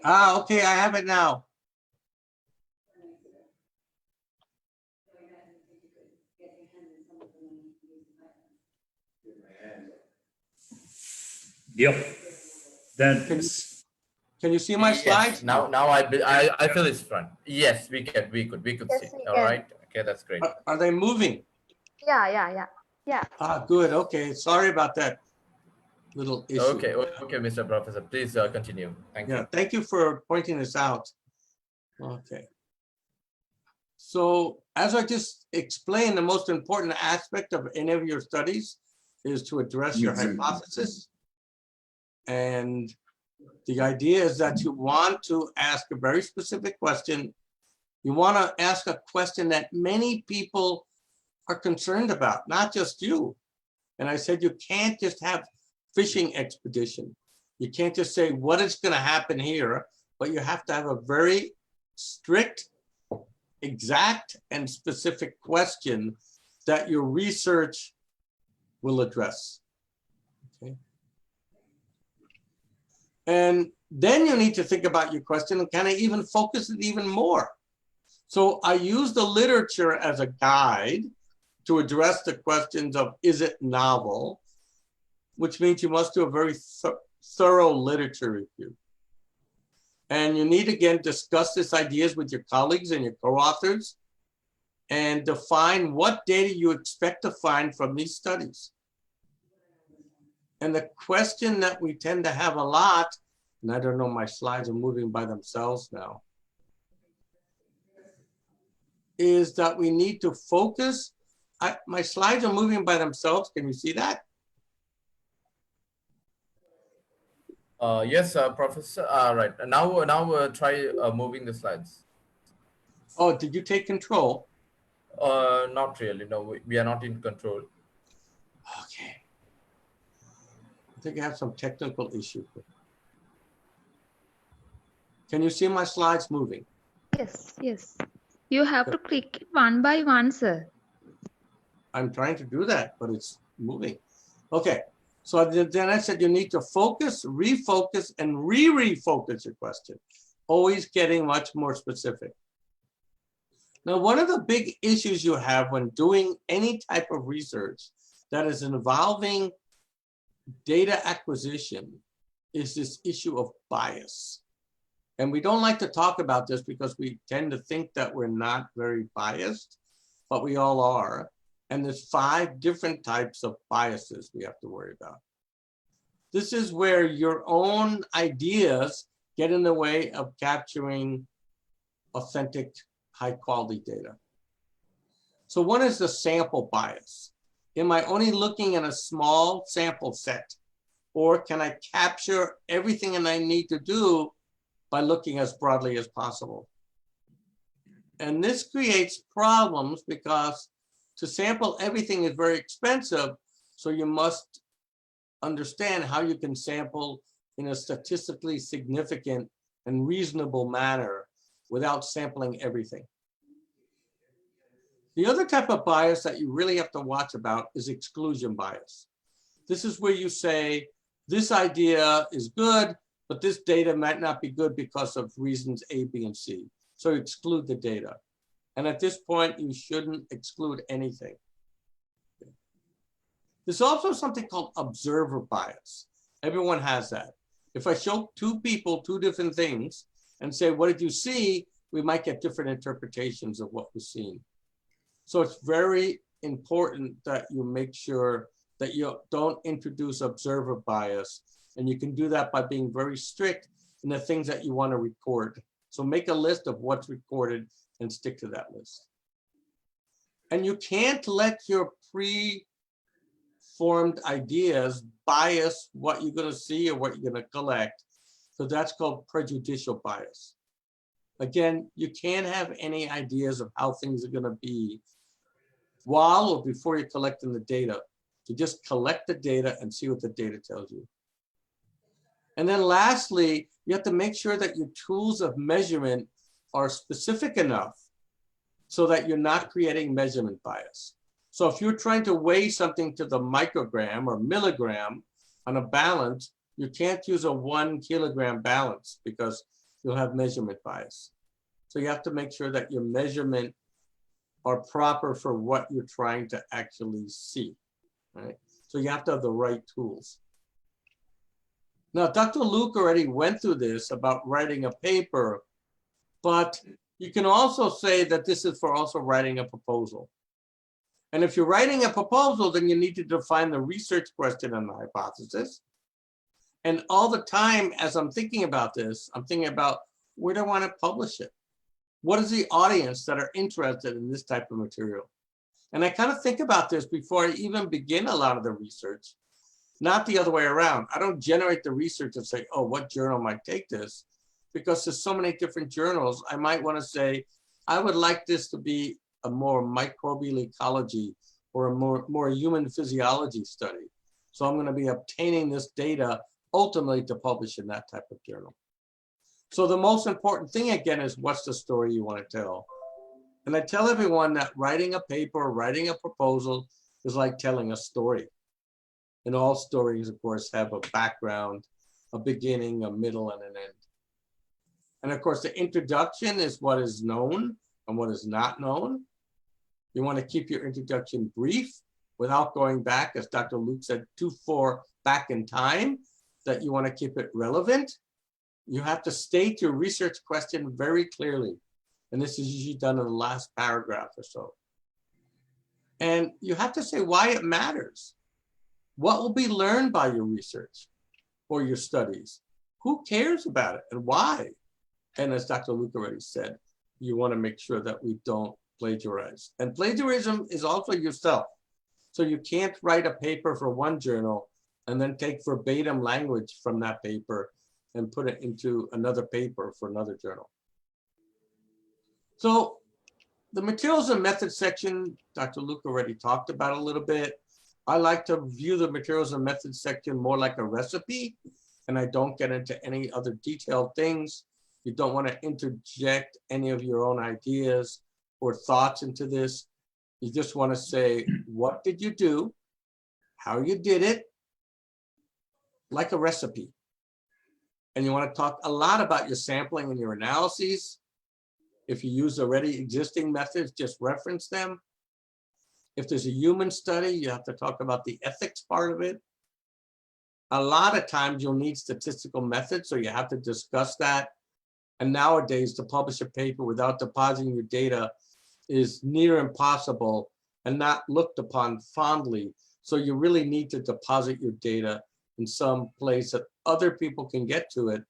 Ah, okay, I have it now. Yep. That's Can you see my slides? Now I feel it's fun. Yes, we could Yes, see. we All can. right. Okay, that's great. Are they moving? Yeah. Ah, good. Okay, sorry about that little issue. Okay, Mr. Professor, please continue. Thank you. Thank you for pointing this out. Okay. So as I just explained, the most important aspect of any of your studies is to address your hypothesis. And the idea is that you want to ask a very specific question. You want to ask a question that many people are concerned about, not just you. And I said, you can't just have fishing expedition. You can't just say what is going to happen here, but you have to have a very strict, exact, and specific question that your research will address. Okay. And then you need to think about your question and kind of even focus it even more. So I use the literature as a guide to address the questions of, is it novel? Which means you must do a very thorough literature review. And you need, again, discuss these ideas with your colleagues and your co-authors and define what data you expect to find from these studies. And the question that we tend to have a lot, and I don't know, my slides are moving by themselves now, is that we need to focus. My slides are moving by themselves. Can you see that? Yes, Professor. Right. Now try moving the slides. Oh, did you take control? Not really. No, we are not in control. Okay. I think I have some technical issue. Can you see my slides moving? Yes. You have to click it one by one, sir. I'm trying to do that, but it's moving. Okay. So then I said you need to focus, refocus, and refocus your question, always getting much more specific. Now, one of the big issues you have when doing any type of research that is involving data acquisition is this issue of bias. And we don't like to talk about this because we tend to think that we're not very biased, but we all are. And there's 5 different types of biases we have to worry about. This is where your own ideas get in the way of capturing authentic, high quality data. So one is the sample bias. Am I only looking at a small sample set? Or can I capture everything that I need to do by looking as broadly as possible? And this creates problems because to sample everything is very expensive. So you must understand how you can sample in a statistically significant and reasonable manner without sampling everything. The other type of bias that you really have to watch about is exclusion bias. This is where you say, this idea is good, but this data might not be good because of reasons A, B, and C. So exclude the data. And at this point, you shouldn't exclude anything. There's also something called observer bias. Everyone has that. If I show two people two different things and say, what did you see? We might get different interpretations of what was seen. So it's very important that you make sure that you don't introduce observer bias. And you can do that by being very strict in the things that you want to record. So make a list of what's recorded and stick to that list. And you can't let your pre-formed ideas bias what you're going to see or what you're going to collect. So that's called prejudicial bias. Again, you can't have any ideas of how things are going to be while or before you're collecting the data. You just collect the data and see what the data tells you. And then lastly, you have to make sure that your tools of measurement are specific enough so that you're not creating measurement bias. So if you're trying to weigh something to the microgram or milligram on a balance, you can't use a 1 kilogram balance because you'll have measurement bias. So you have to make sure that your measurement are proper for what you're trying to actually see, right? So you have to have the right tools. Now, Dr. Luc already went through this about writing a paper, but you can also say that this is for also writing a proposal. And if you're writing a proposal, then you need to define the research question and the hypothesis. And all the time, as I'm thinking about this, I'm thinking about where do I want to publish it? What is the audience that are interested in this type of material? And I kind of think about this before I even begin a lot of the research, not the other way around. I don't generate the research and say, oh, what journal might take this? Because there's so many different journals. I might want to say, I would like this to be a more microbial ecology or a more human physiology study. So I'm going to be obtaining this data ultimately to publish in that type of journal. So the most important thing again is what's the story you want to tell. And I tell everyone that writing a paper, writing a proposal is like telling a story. And all stories, of course, have a background, a beginning, a middle, and an end. And of course, the introduction is what is known and what is not known. You want to keep your introduction brief without going back, as Dr. Luc said, too far back in time, that you want to keep it relevant. You have to state your research question very clearly. And this is usually done in the last paragraph or so. And you have to say why it matters. What will be learned by your research or your studies? Who cares about it and why? And as Dr. Luc already said, you want to make sure that we don't plagiarize. And plagiarism is also yourself. So you can't write a paper for one journal and then take verbatim language from that paper and put it into another paper for another journal. So the materials and methods section, Dr. Luc already talked about a little bit. I like to view the materials and methods section more like a recipe, and I don't get into any other detailed things. You don't want to interject any of your own ideas or thoughts into this. You just want to say, what did you do? How you did it? Like a recipe. And you want to talk a lot about your sampling and your analyses. If you use already existing methods, just reference them. If there's a human study, you have to talk about the ethics part of it. A lot of times you'll need statistical methods, so you have to discuss that. And nowadays, to publish a paper without depositing your data is near impossible and not looked upon fondly. So you really need to deposit your data in some place that other people can get to it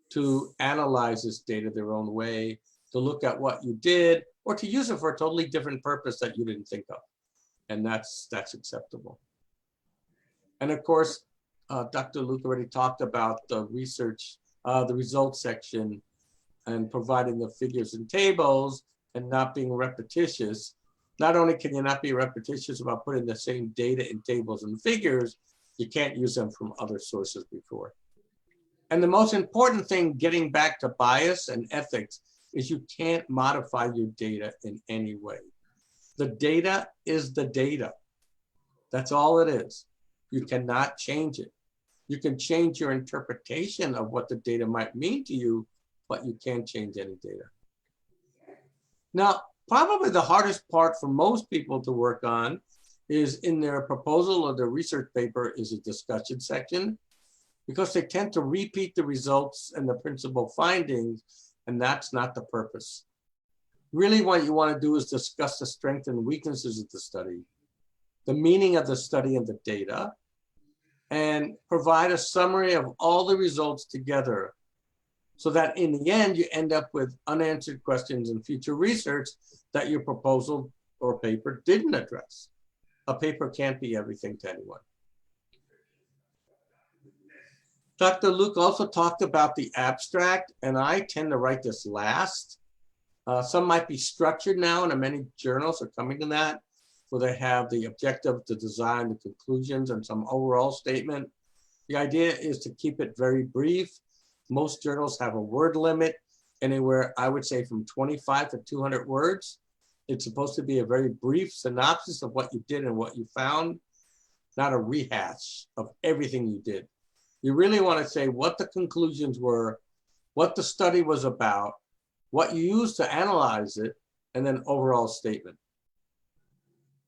to analyze this data their own way, to look at what you did, or to use it for a totally different purpose that you didn't think of. and that's acceptable. And of course, Dr. Luc already talked about the research, the results section, and providing the figures and tables and not being repetitious. Not only can you not be repetitious about putting the same data in tables and figures, you can't use them from other sources before. And the most important thing, getting back to bias and ethics, is you can't modify your data in any way. The data is the data. That's all it is. You cannot change it. You can change your interpretation of what the data might mean to you, but you can't change any data. Now, probably the hardest part for most people to work on is in their proposal or their research paper is a discussion section, because they tend to repeat the results and the principal findings, and that's not the purpose. Really what you want to do is discuss the strengths and weaknesses of the study, the meaning of the study and the data, and provide a summary of all the results together so that in the end, you end up with unanswered questions in future research that your proposal or paper didn't address. A paper can't be everything to anyone. Dr. Luc also talked about the abstract, and I tend to write this last. Some might be structured now, and many journals are coming to that, where they have the objective, the design, the conclusions, and some overall statement. The idea is to keep it very brief. Most journals have a word limit, anywhere, I would say, from 25 to 200 words. It's supposed to be a very brief synopsis of what you did and what you found, not a rehash of everything you did. You really want to say what the conclusions were, what the study was about, what you used to analyze it, and then overall statement.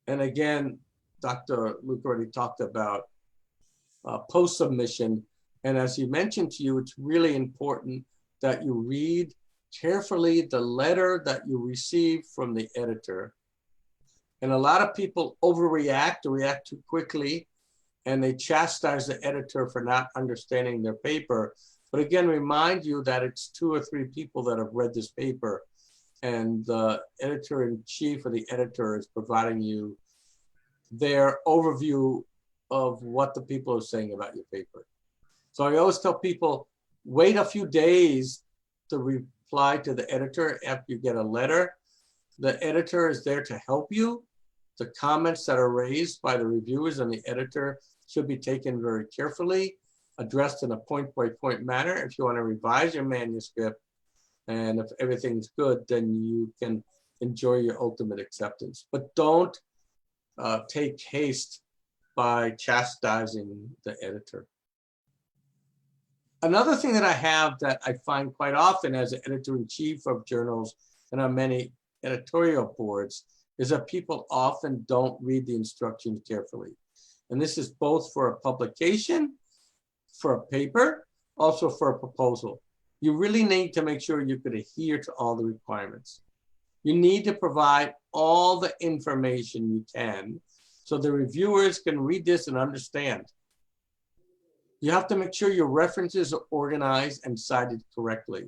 And again, Dr. Luc already talked about post-submission. And as he mentioned to you, it's really important that you read carefully the letter that you receive from the editor. And a lot of people overreact or react too quickly, and they chastise the editor for not understanding their paper. But again, remind you that it's 2 or 3 people that have read this paper, and the editor-in-chief or the editor is providing you their overview of what the people are saying about your paper. So I always tell people, wait a few days to reply to the editor after you get a letter. The editor is there to help you. The comments that are raised by the reviewers and the editor should be taken very carefully, addressed in a point-by-point manner. If you want to revise your manuscript, and if everything's good, then you can enjoy your ultimate acceptance. But don't take haste by chastising the editor. Another thing that I have that I find quite often as an editor-in-chief of journals and on many editorial boards is that people often don't read the instructions carefully. And this is both for a publication, for a paper, also for a proposal. You really need to make sure you could adhere to all the requirements. You need to provide all the information you can so the reviewers can read this and understand. You have to make sure your references are organized and cited correctly.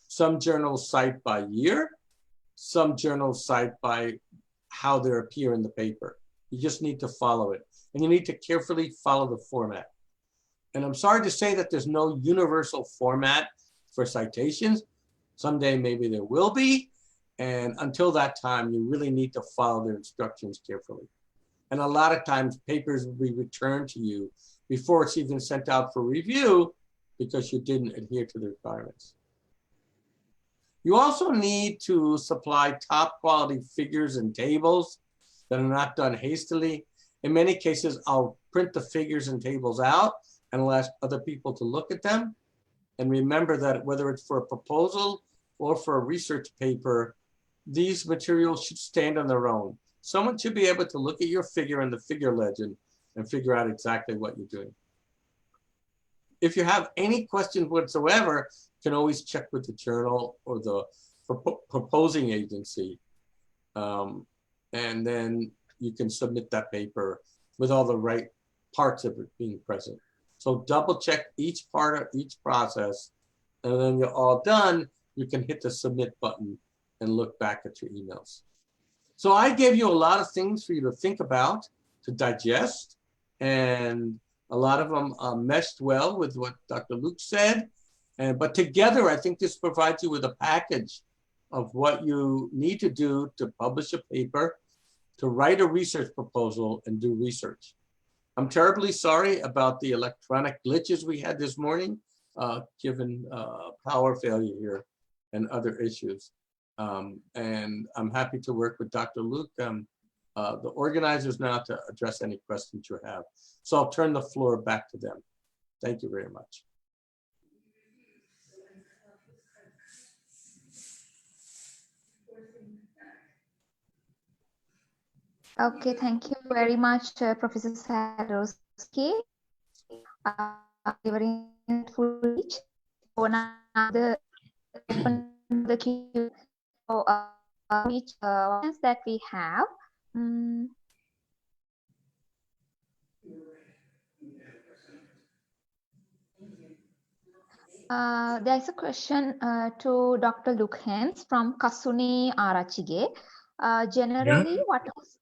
Some journals cite by year, some journals cite by how they appear in the paper. You just need to follow it. And you need to carefully follow the format. And I'm sorry to say that there's no universal format for citations. Someday maybe there will be. And until that time, you really need to follow their instructions carefully. And a lot of times papers will be returned to you before it's even sent out for review because you didn't adhere to the requirements. You also need to supply top quality figures and tables that are not done hastily. In many cases, I'll print the figures and tables out and I'll ask other people to look at them. And remember that whether it's for a proposal or for a research paper, these materials should stand on their own. Someone should be able to look at your figure and the figure legend and figure out exactly what you're doing. If you have any questions whatsoever, you can always check with the journal or the proposing agency. And then you can submit that paper with all the right parts of it being present. So double check each part of each process, and then you're all done, you can hit the submit button and look back at your emails. So I gave you a lot of things for you to think about, to digest, and a lot of them meshed well with what Dr. Luc said. But together, I think this provides you with a package of what you need to do to publish a paper, to write a research proposal, and do research. I'm terribly sorry about the electronic glitches we had this morning, given power failure here and other issues. And I'm happy to work with Dr. Luc, the organizers now, to address any questions you have. So I'll turn the floor back to them. Thank you very much. Okay, thank you very much, Professor Sadowsky. Very full speech. So now the open the queue for which ones that we have. There's a question to Dr. Luc Hens from Kasuni Arachige. Generally, Yeah. what is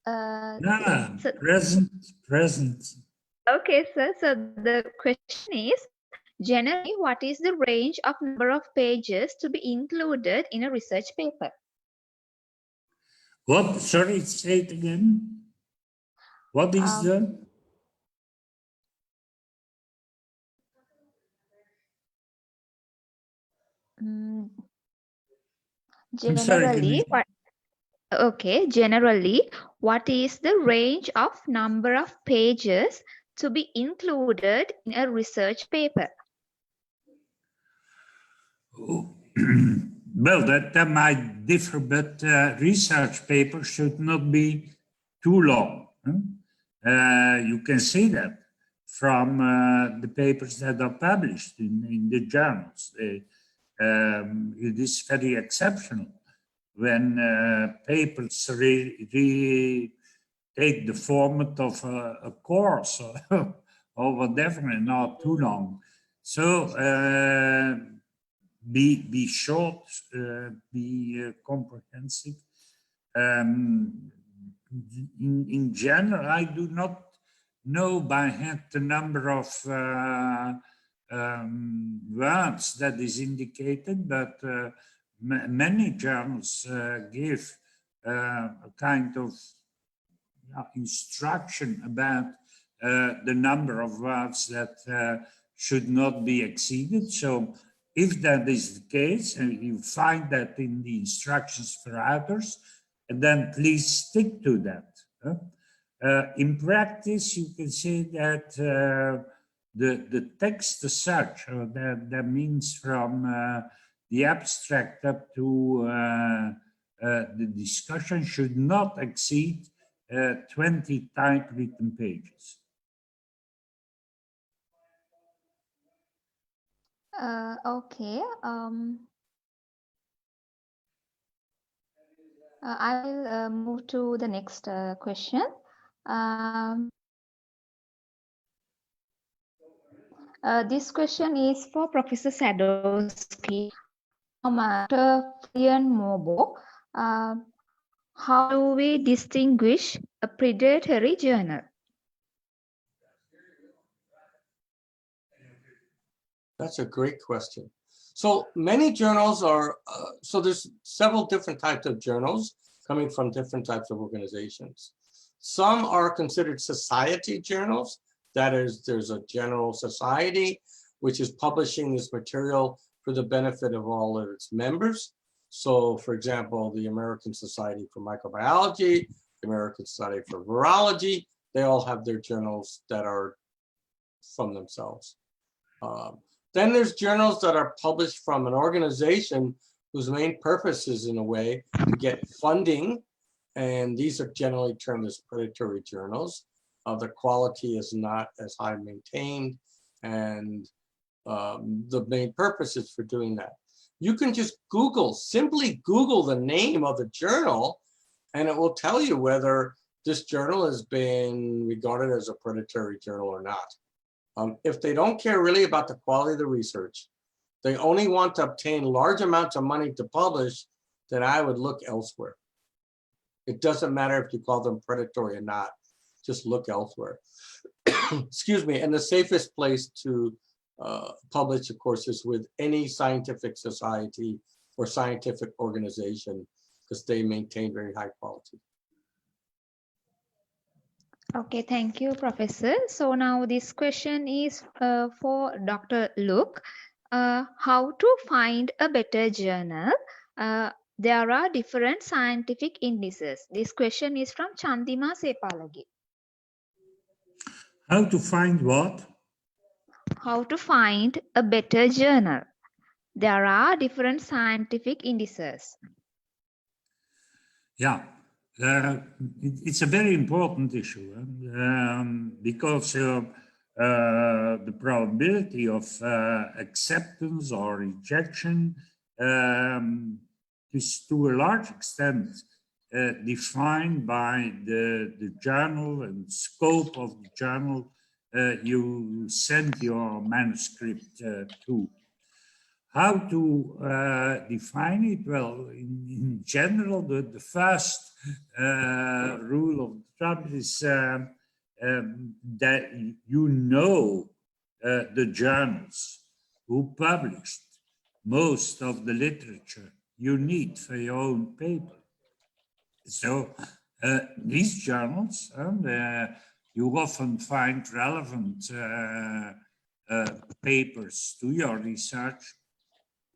Present. Okay, sir. So the question is, generally, what is the range of number of pages to be included in a research paper? What? Sorry, say it again. What is the? Generally, generally, what is the range of number of pages to be included in a research paper? Well, that might differ, but research papers should not be too long. You can see that from the papers that are published in the journals. It is very exceptional when papers take the format of a course or whatever and not too long. So be short, be comprehensive. In general, I do not know by head the number of words that is indicated, but many journals give a kind of instruction about the number of words that should not be exceeded. So if that is the case, and you find that in the instructions for authors, then please stick to that. In practice, you can say that the text as such, that means from the abstract up to the discussion, should not exceed 20 typewritten pages. Okay. I will move to the next question. This question is for Professor Sadowsky from Florian Mobo. How do we distinguish a predatory journal? That's a great question. So many journals are, so there's several different types of journals coming from different types of organizations. Some are considered society journals. That is, there's a general society which is publishing this material for the benefit of all of its members. So for example, the American Society for Microbiology, the American Society for Virology, they all have their journals that are from themselves. Then there's journals that are published from an organization whose main purpose is, in a way, to get funding. And these are generally termed as predatory journals. The quality is not as high maintained, and the main purpose is for doing that. You can just simply Google the name of the journal, and it will tell you whether this journal has been regarded as a predatory journal or not. If they don't care really about the quality of the research, they only want to obtain large amounts of money to publish, then I would look elsewhere. It doesn't matter if you call them predatory or not, just look elsewhere. Excuse me, and the safest place to publish, of course, is with any scientific society or scientific organization, because they maintain very high quality. Okay, thank you, Professor. So now this question is for Dr. Luc. How to find a better journal? There are different scientific indices. This question is from Chandima Sepalagi. How to find what? How to find a better journal? There are different scientific indices. Yeah, it's a very important issue because the probability of acceptance or rejection is to a large extent defined by the journal and scope of the journal you send your manuscript to. How to define it? Well, in general, the first rule of thumb is that you know the journals who published most of the literature you need for your own paper. So these journals, you often find relevant papers to your research.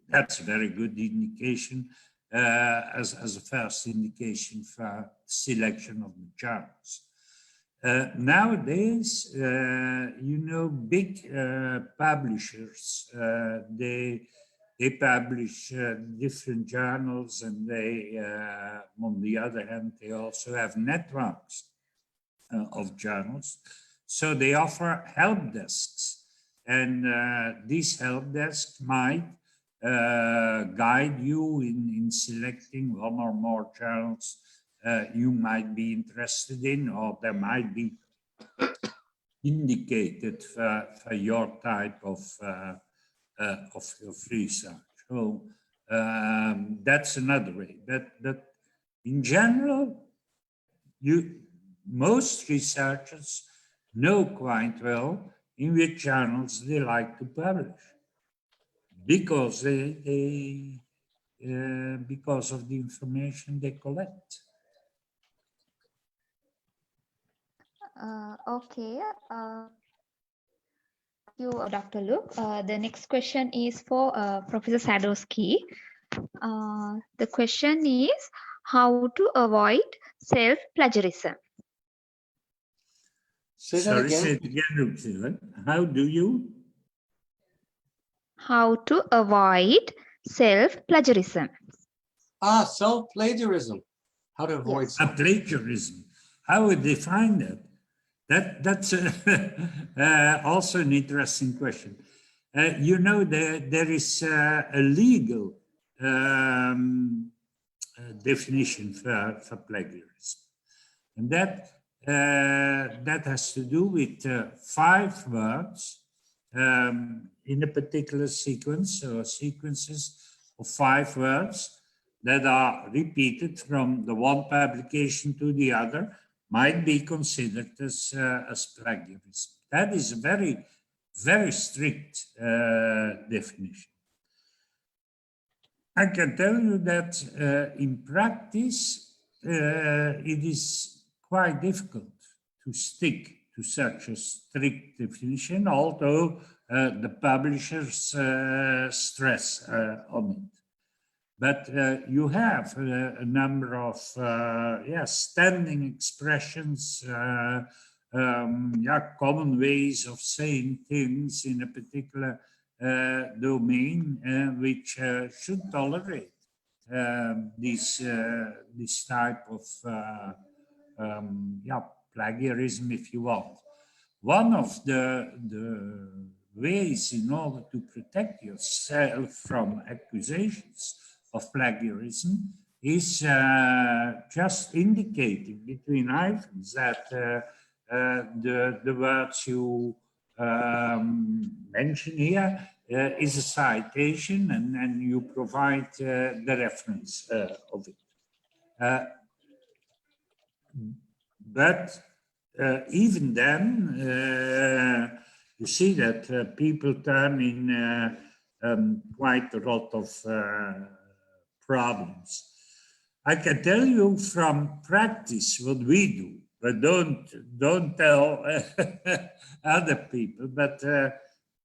That's a very good indication as a first indication for selection of the journals. Nowadays, you know, big publishers, they publish different journals, and they, on the other hand, they also have networks of journals. So they offer help desks, and these help desks might guide you in selecting one or more journals you might be interested in, or there might be indicated for your type of research. So that's another way. But in general, most researchers know quite well in which journals they like to publish, because because of the information they collect. Okay. Thank you, Dr. Luc. The next question is for Professor Sadowsky. The question is how to avoid self-plagiarism. Say that Sorry, again. say it again. How do you? How to avoid self-plagiarism. Self-plagiarism. How to avoid Plagiarism. How would they define that? That's also an interesting question. You know, there is a legal definition for plagiarism, and that has to do with 5 words in a particular sequence, or sequences of 5 words that are repeated from the one publication to the other, might be considered as plagiarism. That is a very, very strict definition. I can tell you that in practice, it is quite difficult to stick to such a strict definition, although the publishers stress on it. But you have a number of standing expressions, common ways of saying things in a particular domain, which should tolerate this type of plagiarism, if you want. One of the ways in order to protect yourself from accusations of plagiarism is just indicating between hyphens that the words you mention here is a citation, and you provide the reference of it. but even then, you see that people turn in quite a lot of problems. I can tell you from practice what we do, but don't tell other people. But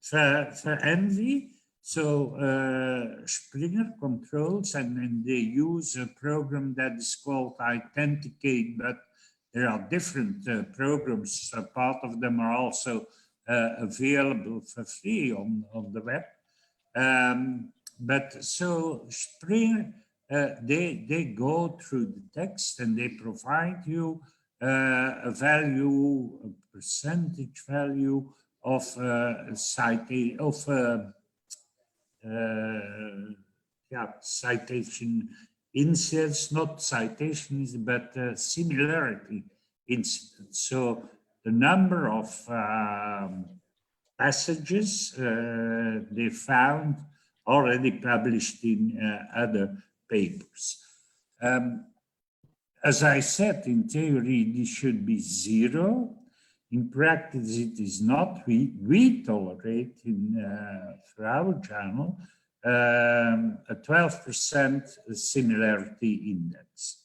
for envy, so Springer controls, and they use a program that is called Authenticate, but there are different programs. Part of them are also available for free on the web. But so Springer, they go through the text and they provide you a value, a percentage value of citation incidents, not citations, but similarity incidents. So the number of passages they found already published in other papers. As I said, in theory, this should be 0. In practice, it is not. We tolerate for our journal a 12% similarity index.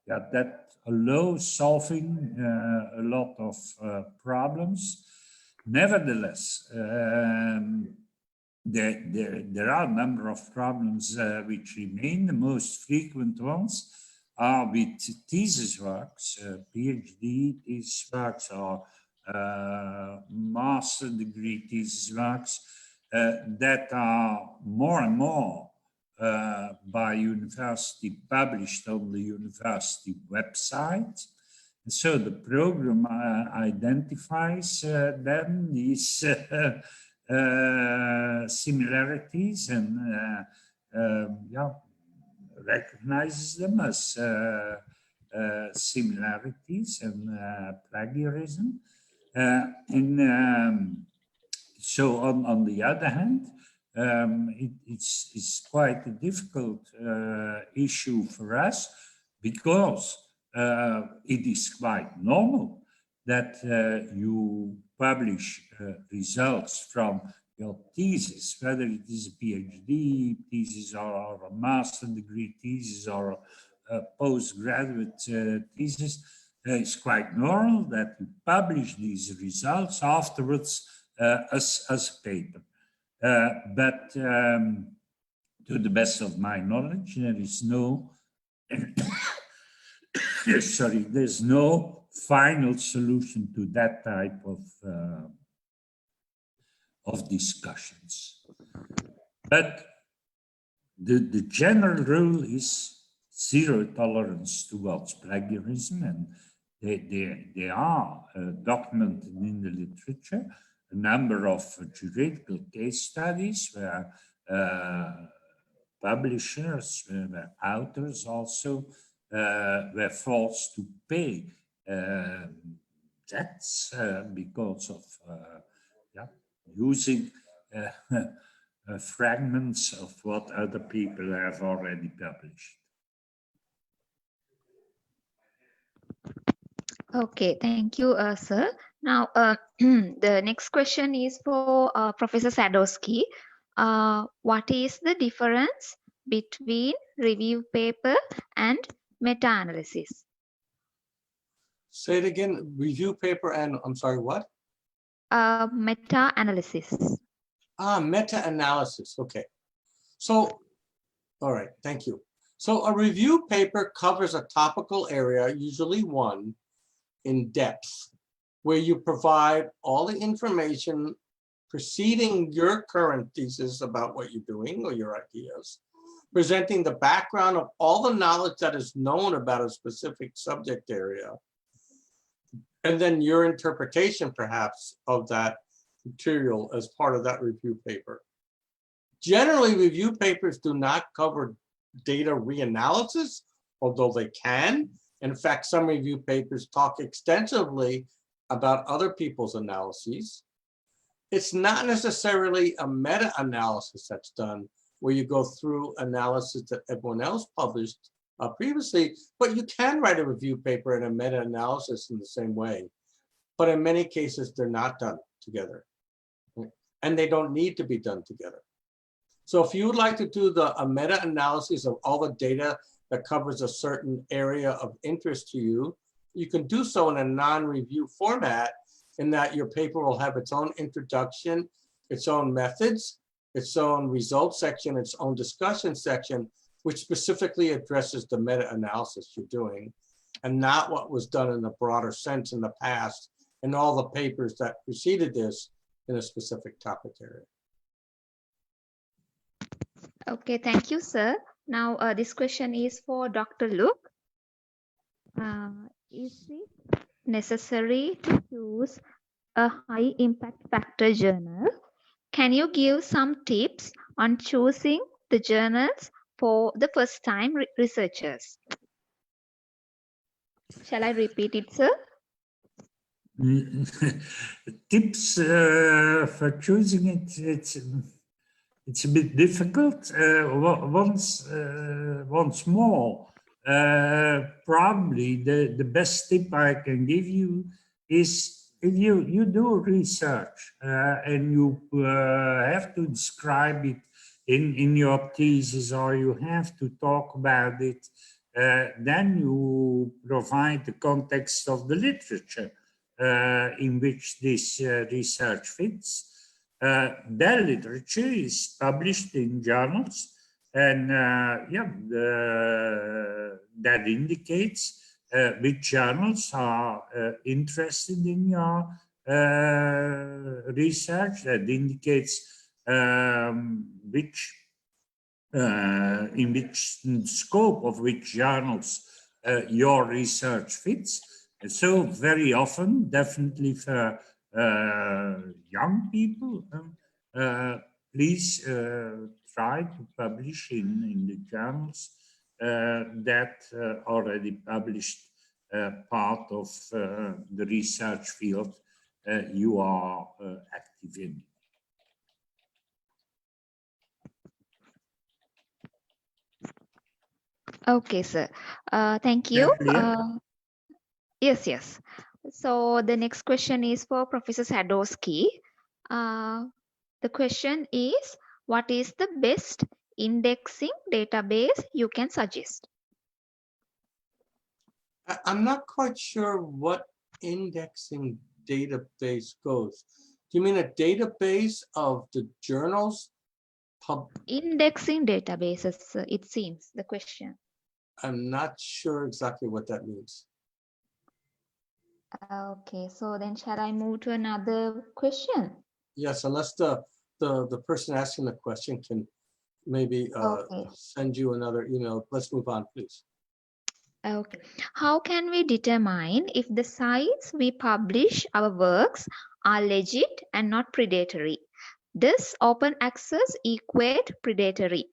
That allows solving a lot of problems. Nevertheless, there are a number of problems which remain. The most frequent ones are with thesis works, PhD thesis works, or master degree thesis works that are more and more by university published on the university website. And so the program identifies then these similarities and recognizes them as similarities and plagiarism. So on the other hand, it's quite a difficult issue for us, because it is quite normal that you publish results from your thesis, whether it is a PhD thesis or a master degree thesis or a postgraduate thesis. It's quite normal that you publish these results afterwards as a paper. But to the best of my knowledge, there is no there's no final solution to that type of discussions. But the general rule is 0 tolerance towards plagiarism, and they are documented in the literature. A number of juridical case studies where publishers, where authors also were forced to pay debts because of using fragments of what other people have already published. Okay, thank you, sir. Now, the next question is for Professor Sadowsky. What is the difference between review paper and meta-analysis? Say it again, review paper and, I'm sorry, what? Meta-analysis. Meta-analysis, okay. So, all right, thank you. So a review paper covers a topical area, usually one, in depth, where you provide all the information preceding your current thesis about what you're doing or your ideas, presenting the background of all the knowledge that is known about a specific subject area, and then your interpretation, perhaps, of that material as part of that review paper. Generally, review papers do not cover data reanalysis, although they can. In fact, some review papers talk extensively about other people's analyses. It's not necessarily a meta-analysis that's done, where you go through analysis that everyone else published previously, but you can write a review paper and a meta-analysis in the same way. But in many cases, they're not done together. And they don't need to be done together. So if you would like to do a meta-analysis of all the data that covers a certain area of interest to you, you can do so in a non-review format, in that your paper will have its own introduction, its own methods, its own results section, its own discussion section, which specifically addresses the meta-analysis you're doing, and not what was done in the broader sense in the past and all the papers that preceded this in a specific topic area. Okay, thank you, sir. Now, this question is for Dr. Luc. Is it necessary to choose a high impact factor journal? Can you give some tips on choosing the journals for the first time researchers? Shall I repeat it, sir? Tips for choosing it, it's a bit difficult. Once more, probably the best tip I can give you is, if you do research and you have to describe it in your thesis, or you have to talk about it, then you provide the context of the literature in which this research fits. That literature is published in journals, and that indicates which journals are interested in your research. That indicates in which scope of which journals your research fits. And so very often, definitely for young people, please try to publish in the journals that already published part of the research field you are active in. Okay, sir. Thank you. Yes. So the next question is for Professor Sadowsky. The question is, what is the best indexing database you can suggest? I'm not quite sure what indexing database goes. Do you mean a database of the journals? Indexing databases, it seems, the question. I'm not sure exactly what that means. Okay, so then shall I move to another question? Yes, unless the person asking the question can maybe send you another email. Let's move on, please. Okay. How can we determine if the sites we publish our works are legit and not predatory? Does open access equate predatory?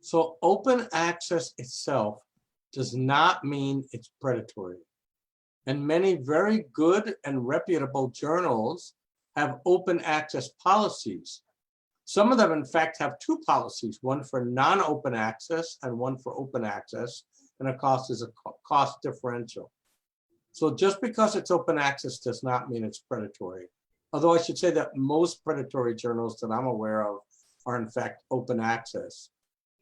So open access itself does not mean it's predatory. And many very good and reputable journals have open access policies. Some of them, in fact, have two policies, one for non-open access and one for open access, and a cost is a cost differential. So just because it's open access does not mean it's predatory. Although I should say that most predatory journals that I'm aware of are in fact open access,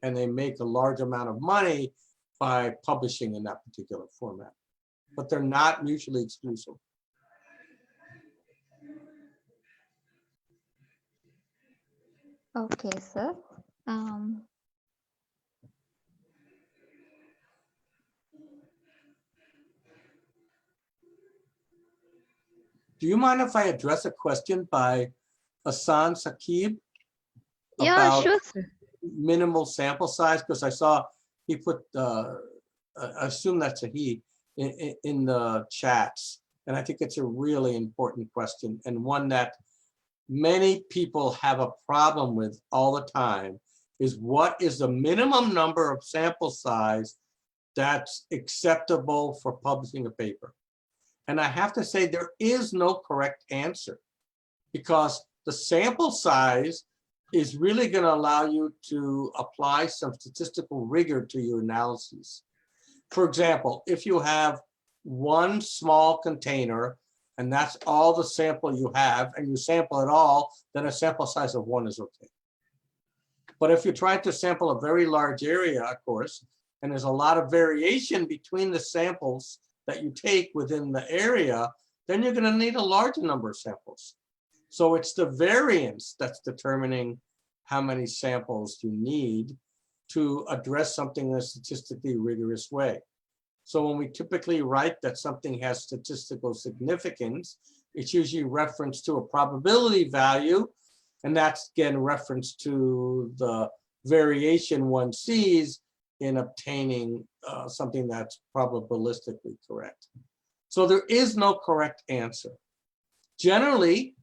and they make a large amount of money by publishing in that particular format, but they're not mutually exclusive. Okay, sir. Do you mind if I address a question by Hassan Saqib Yeah, about sure, sir. minimal sample size? Because I saw he put, I assume that's a he, in the chats. And I think it's a really important question, and one that many people have a problem with all the time, is what is the minimum number of sample size that's acceptable for publishing a paper? And I have to say there is no correct answer, because the sample size is really going to allow you to apply some statistical rigor to your analyses. For example, if you have one small container and that's all the sample you have, and you sample it all, then a sample size of 1 is okay. But if you try to sample a very large area, of course, and there's a lot of variation between the samples that you take within the area, then you're going to need a larger number of samples. So it's the variance that's determining how many samples you need to address something in a statistically rigorous way. So when we typically write that something has statistical significance, it's usually referenced to a probability value, and that's again reference to the variation one sees in obtaining something that's probabilistically correct. So there is no correct answer. Generally,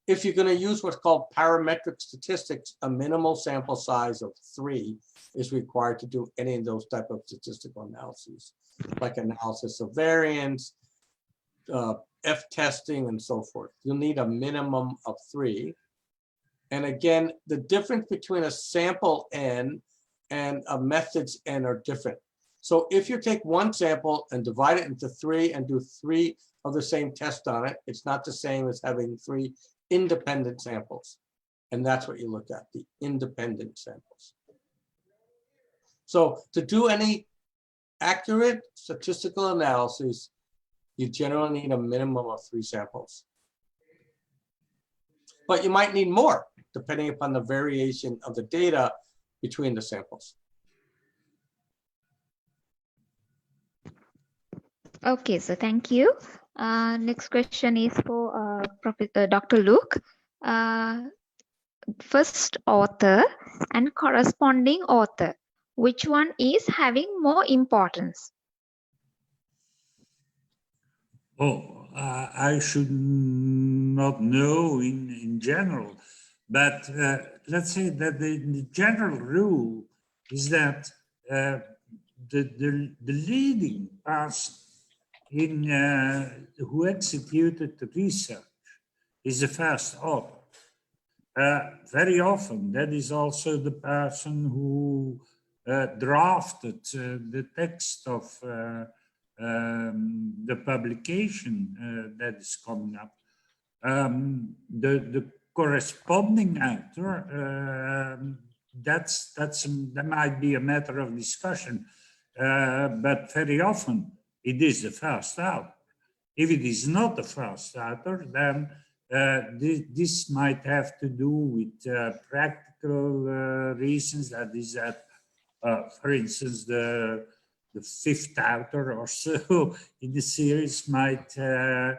if you're going to use what's called parametric statistics, a minimal sample size of 3 is required to do any of those type of statistical analyses, like analysis of variance, F-testing, and so forth. You'll need a minimum of 3. And again, the difference between a sample N and a methods N are different. So if you take one sample and divide it into 3 and do 3 of the same test on it, it's not the same as having 3 independent samples. And that's what you look at, the independent samples. So to do any accurate statistical analysis, you generally need a minimum of 3 samples. But you might need more, depending upon the variation of the data between the samples. Okay, so thank you. Next question is for Dr. Luc. First author and corresponding author, which one is having more importance? Oh, I should not know in general, but let's say that the general rule is that the leading person who executed the research is the first author. Very often, that is also the person who drafted the text of the publication that is coming up. The corresponding author, that might be a matter of discussion, but very often it is the first author. If it is not the first author, then this might have to do with practical reasons. That is that, for instance, the fifth author or so in the series might be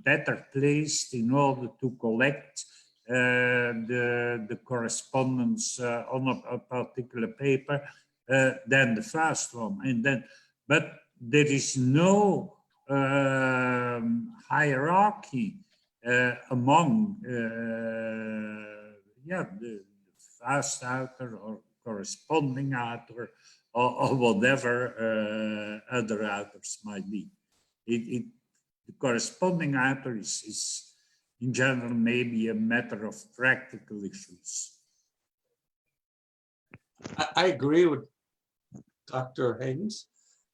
better placed in order to collect the correspondence on a particular paper than the first one. And then, but there is no hierarchy among the first author or corresponding author or whatever other authors might be. The corresponding author is in general maybe a matter of practical issues. I agree with Dr. Hens.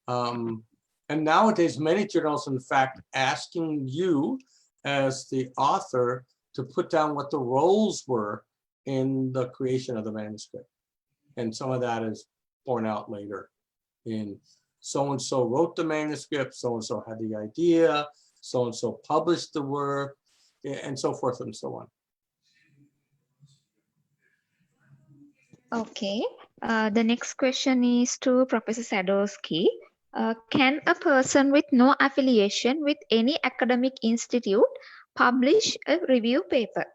And nowadays, many journals, in fact, asking you as the author to put down what the roles were in the creation of the manuscript. And some of that is borne out later in so-and-so wrote the manuscript, so-and-so had the idea, so-and-so published the work, and so forth and so on. Okay, the next question is to Professor Sadowsky. Can a person with no affiliation with any academic institute publish a review paper?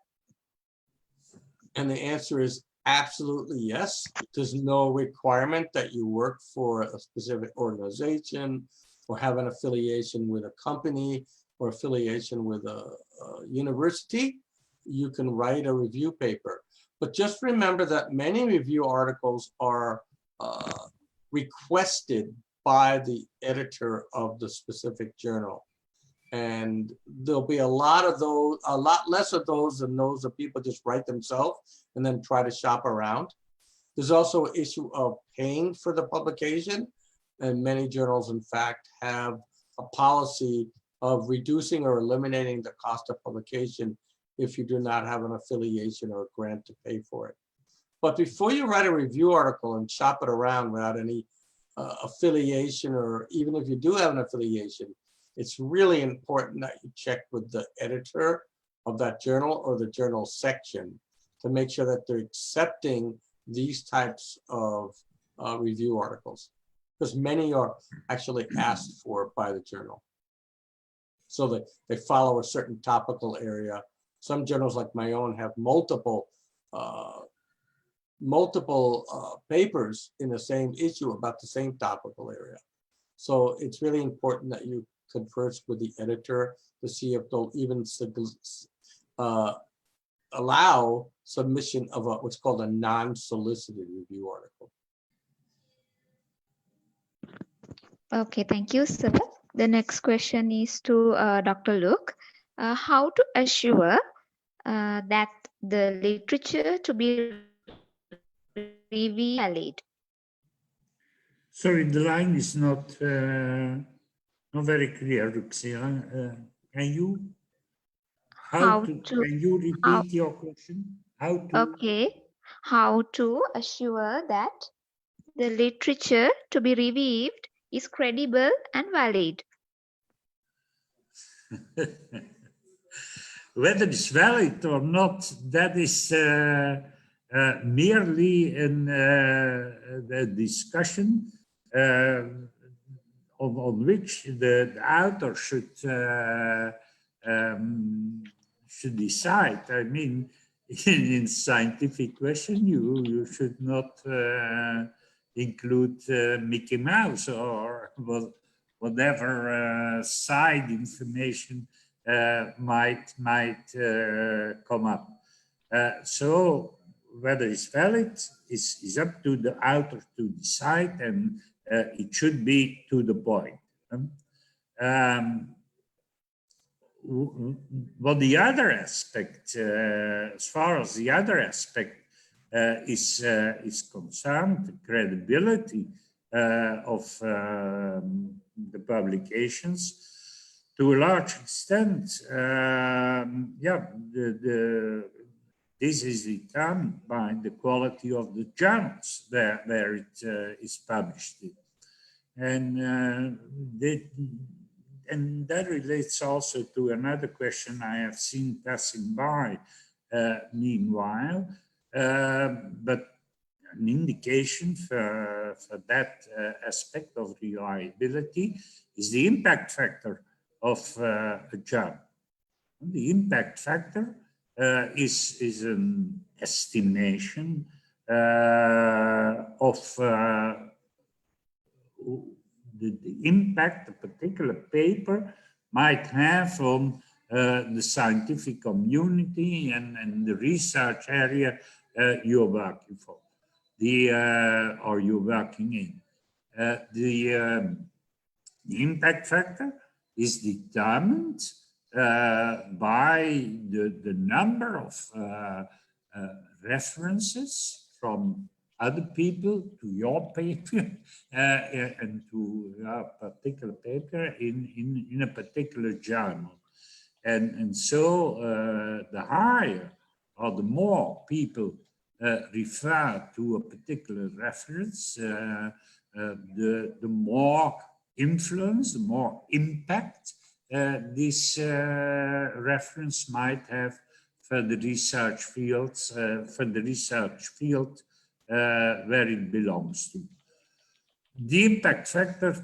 And the answer is absolutely yes. There's no requirement that you work for a specific organization or have an affiliation with a company or affiliation with a university. You can write a review paper. But just remember that many review articles are requested by the editor of the specific journal. And there'll be a lot of those, a lot less of those than those that people just write themselves and then try to shop around. There's also an issue of paying for the publication. And many journals, in fact, have a policy of reducing or eliminating the cost of publication if you do not have an affiliation or a grant to pay for it. But before you write a review article and shop it around without any affiliation, or even if you do have an affiliation, it's really important that you check with the editor of that journal or the journal section to make sure that they're accepting these types of review articles, because many are actually asked for by the journal. So that they follow a certain topical area. Some journals like my own have multiple papers in the same issue about the same topical area. So it's really important that you converse with the editor to see if they'll even allow submission of what's called a non-solicited review article. Okay, thank you, sir. The next question is to Dr. Luc. How to assure that the literature to be reviewed valid? Sorry, the line is not very clear, Lucia. Can you repeat your question? How to? Okay. How to assure that the literature to be reviewed is credible and valid? Whether it's valid or not, that is merely a discussion on which the author should decide. I mean, in scientific question, you should not include Mickey Mouse or whatever side information might come up. So whether it's valid is up to the author to decide, and it should be to the point. What the other aspect, as far as the other aspect is concerned, the credibility of the publications, to a large extent, this is determined by the quality of the journals where it is published in. And that relates also to another question I have seen passing by meanwhile, but an indication for that aspect of reliability is the impact factor of a journal. The impact factor is an estimation of the impact a particular paper might have on the scientific community and the research area you're working for, or you're working in. The impact factor is determined by the number of references from other people to your paper and to a particular paper in a particular journal. And so the higher or the more people refer to a particular reference, the more influence, the more impact this reference might have for the research fields, where it belongs to. The impact factor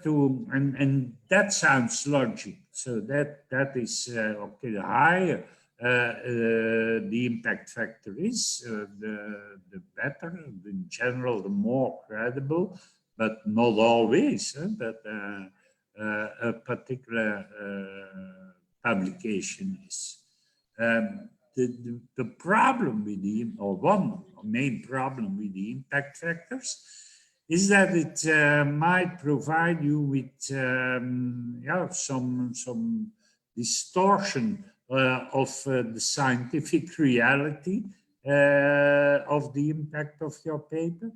and that sounds logic. So that is okay. The higher the impact factor is, the better. In general, the more credible, but not always. That a particular publication is. The problem with one main problem with the impact factors is that it might provide you with some distortion of the scientific reality of the impact of your paper,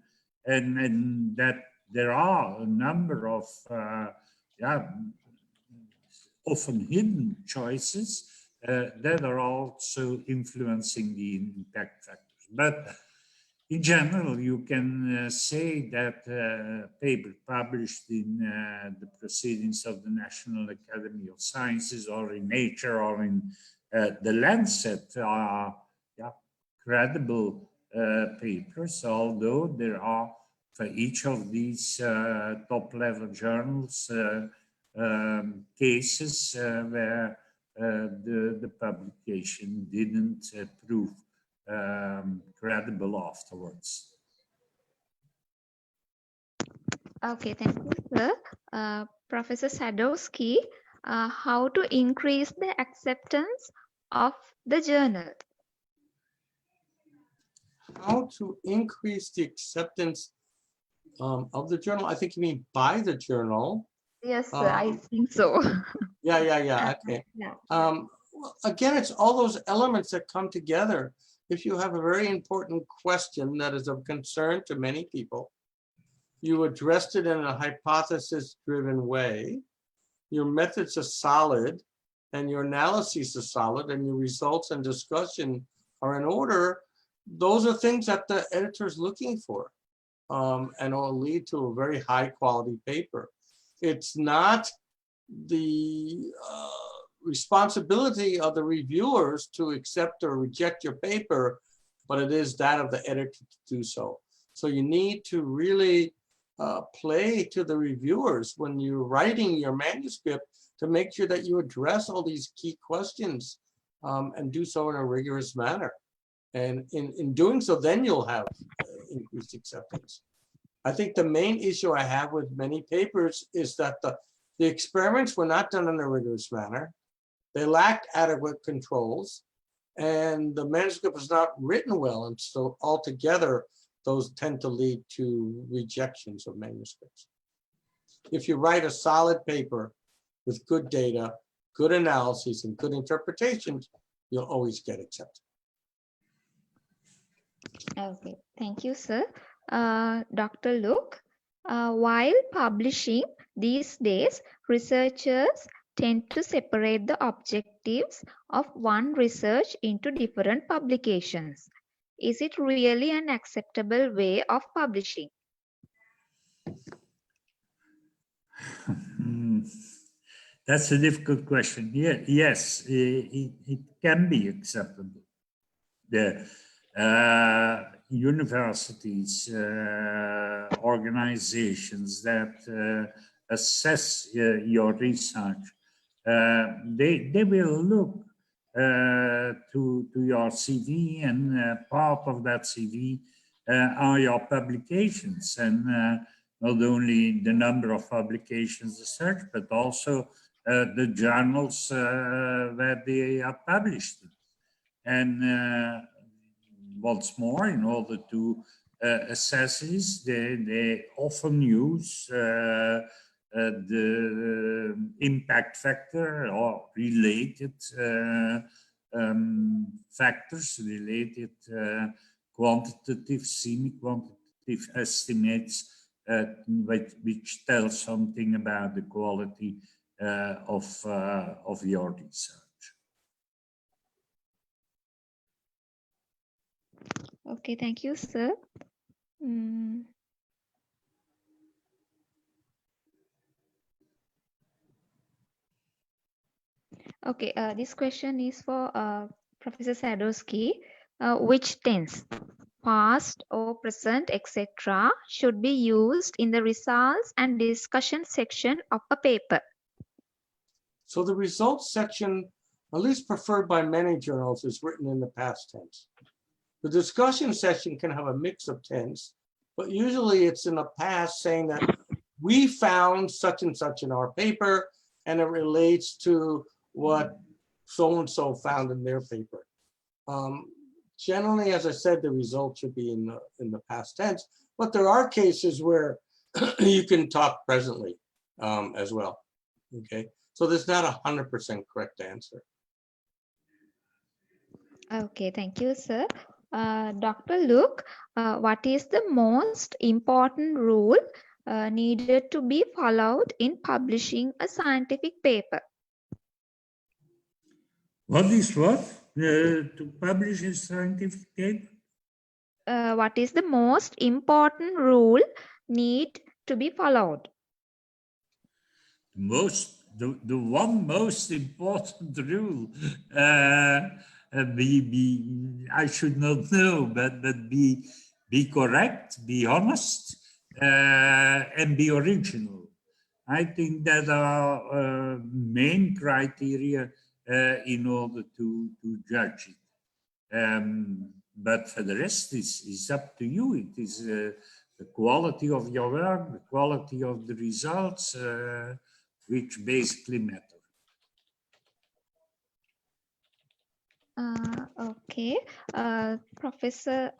and that there are a number of often hidden choices that are also influencing the impact factors. But in general, you can say that paper published in the Proceedings of the National Academy of Sciences or in Nature or in the Lancet are credible papers, although there are for each of these top-level journals cases where the publication didn't prove credible afterwards. Okay, thank you, sir. Professor Sadowsky, how to increase the acceptance of the journal? How to increase the acceptance of the journal? I think you mean by the journal. Yes, sir, I think so. Yeah. Okay. Yeah. Well, again, it's all those elements that come together. If you have a very important question that is of concern to many people, you addressed it in a hypothesis-driven way, your methods are solid, and your analyses are solid, and your results and discussion are in order, those are things that the editor is looking for, and will lead to a very high-quality paper. It's not the responsibility of the reviewers to accept or reject your paper, but it is that of the editor to do so. So you need to really play to the reviewers when you're writing your manuscript to make sure that you address all these key questions and do so in a rigorous manner. And in doing so, then you'll have increased acceptance. I think the main issue I have with many papers is that the experiments were not done in a rigorous manner. They lacked adequate controls, and the manuscript was not written well. And so altogether, those tend to lead to rejections of manuscripts. If you write a solid paper with good data, good analyses, and good interpretations, you'll always get accepted. Okay, thank you, sir. Dr. Luc, while publishing these days, researchers tend to separate the objectives of one research into different publications. Is it really an acceptable way of publishing? That's a difficult question. Yeah, yes, it can be acceptable. The universities, organizations that assess your research, they will look to your CV, and part of that CV are your publications, and not only the number of publications as such, but also the journals where they are published. And once more, in order to assess this, they often use the impact factor or related factors, related quantitative, semi-quantitative estimates, which tell something about the quality of your research. Okay, thank you, sir. Okay, this question is for Professor Sadowsky. Which tense, past or present, etc., should be used in the results and discussion section of a paper? So the results section, at least preferred by many journals, is written in the past tense. The discussion section can have a mix of tense, but usually it's in the past, saying that we found such and such in our paper, and it relates to what so-and-so found in their paper. Generally, as I said, the results should be in the past tense, but there are cases where you can talk presently as well, okay? So there's not 100% correct answer. Okay, thank you, sir. Dr. Luke, what is the most important rule needed to be followed in publishing a scientific paper? What is what? To publish a scientific paper? What is the most important rule need to be followed? The one most important rule, I should not know, but be correct, be honest, and be original. I think that are main criteria in order to judge it. But for the rest, is up to you. It is the quality of your work, the quality of the results, which basically matter. Okay. Professor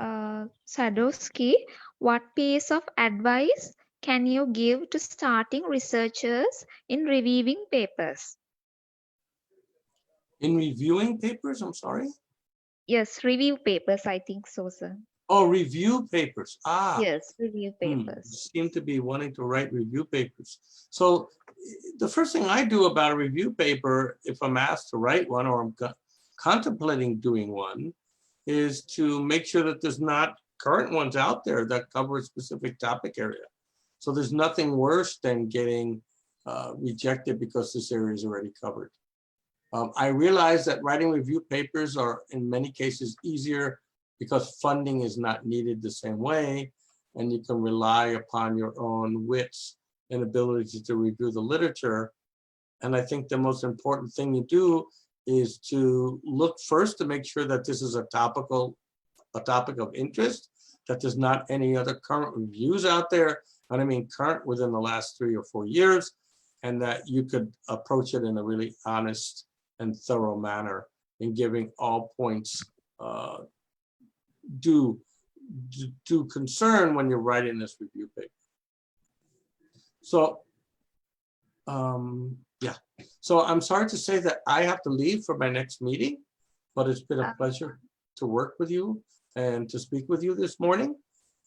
Sadowsky, what piece of advice can you give to starting researchers in reviewing papers? In reviewing papers, I'm sorry? Yes, review papers, I think so, sir. Oh, review papers. Ah, Yes, review you papers. seem to be wanting to write review papers. So the first thing I do about a review paper, if I'm asked to write one or I'm contemplating doing one, is to make sure that there's not current ones out there that cover a specific topic area. So there's nothing worse than getting rejected because this area is already covered. I realize that writing review papers are in many cases easier because funding is not needed the same way, and you can rely upon your own wits and ability to review the literature. And I think the most important thing you do is to look first to make sure that this is a topic of interest, that there's not any other current reviews out there, and I mean current within the last 3 or 4 years, and that you could approach it in a really honest and thorough manner in giving all points due concern when you're writing this review paper. So, yeah. So I'm sorry to say that I have to leave for my next meeting, but it's been a pleasure to work with you and to speak with you this morning.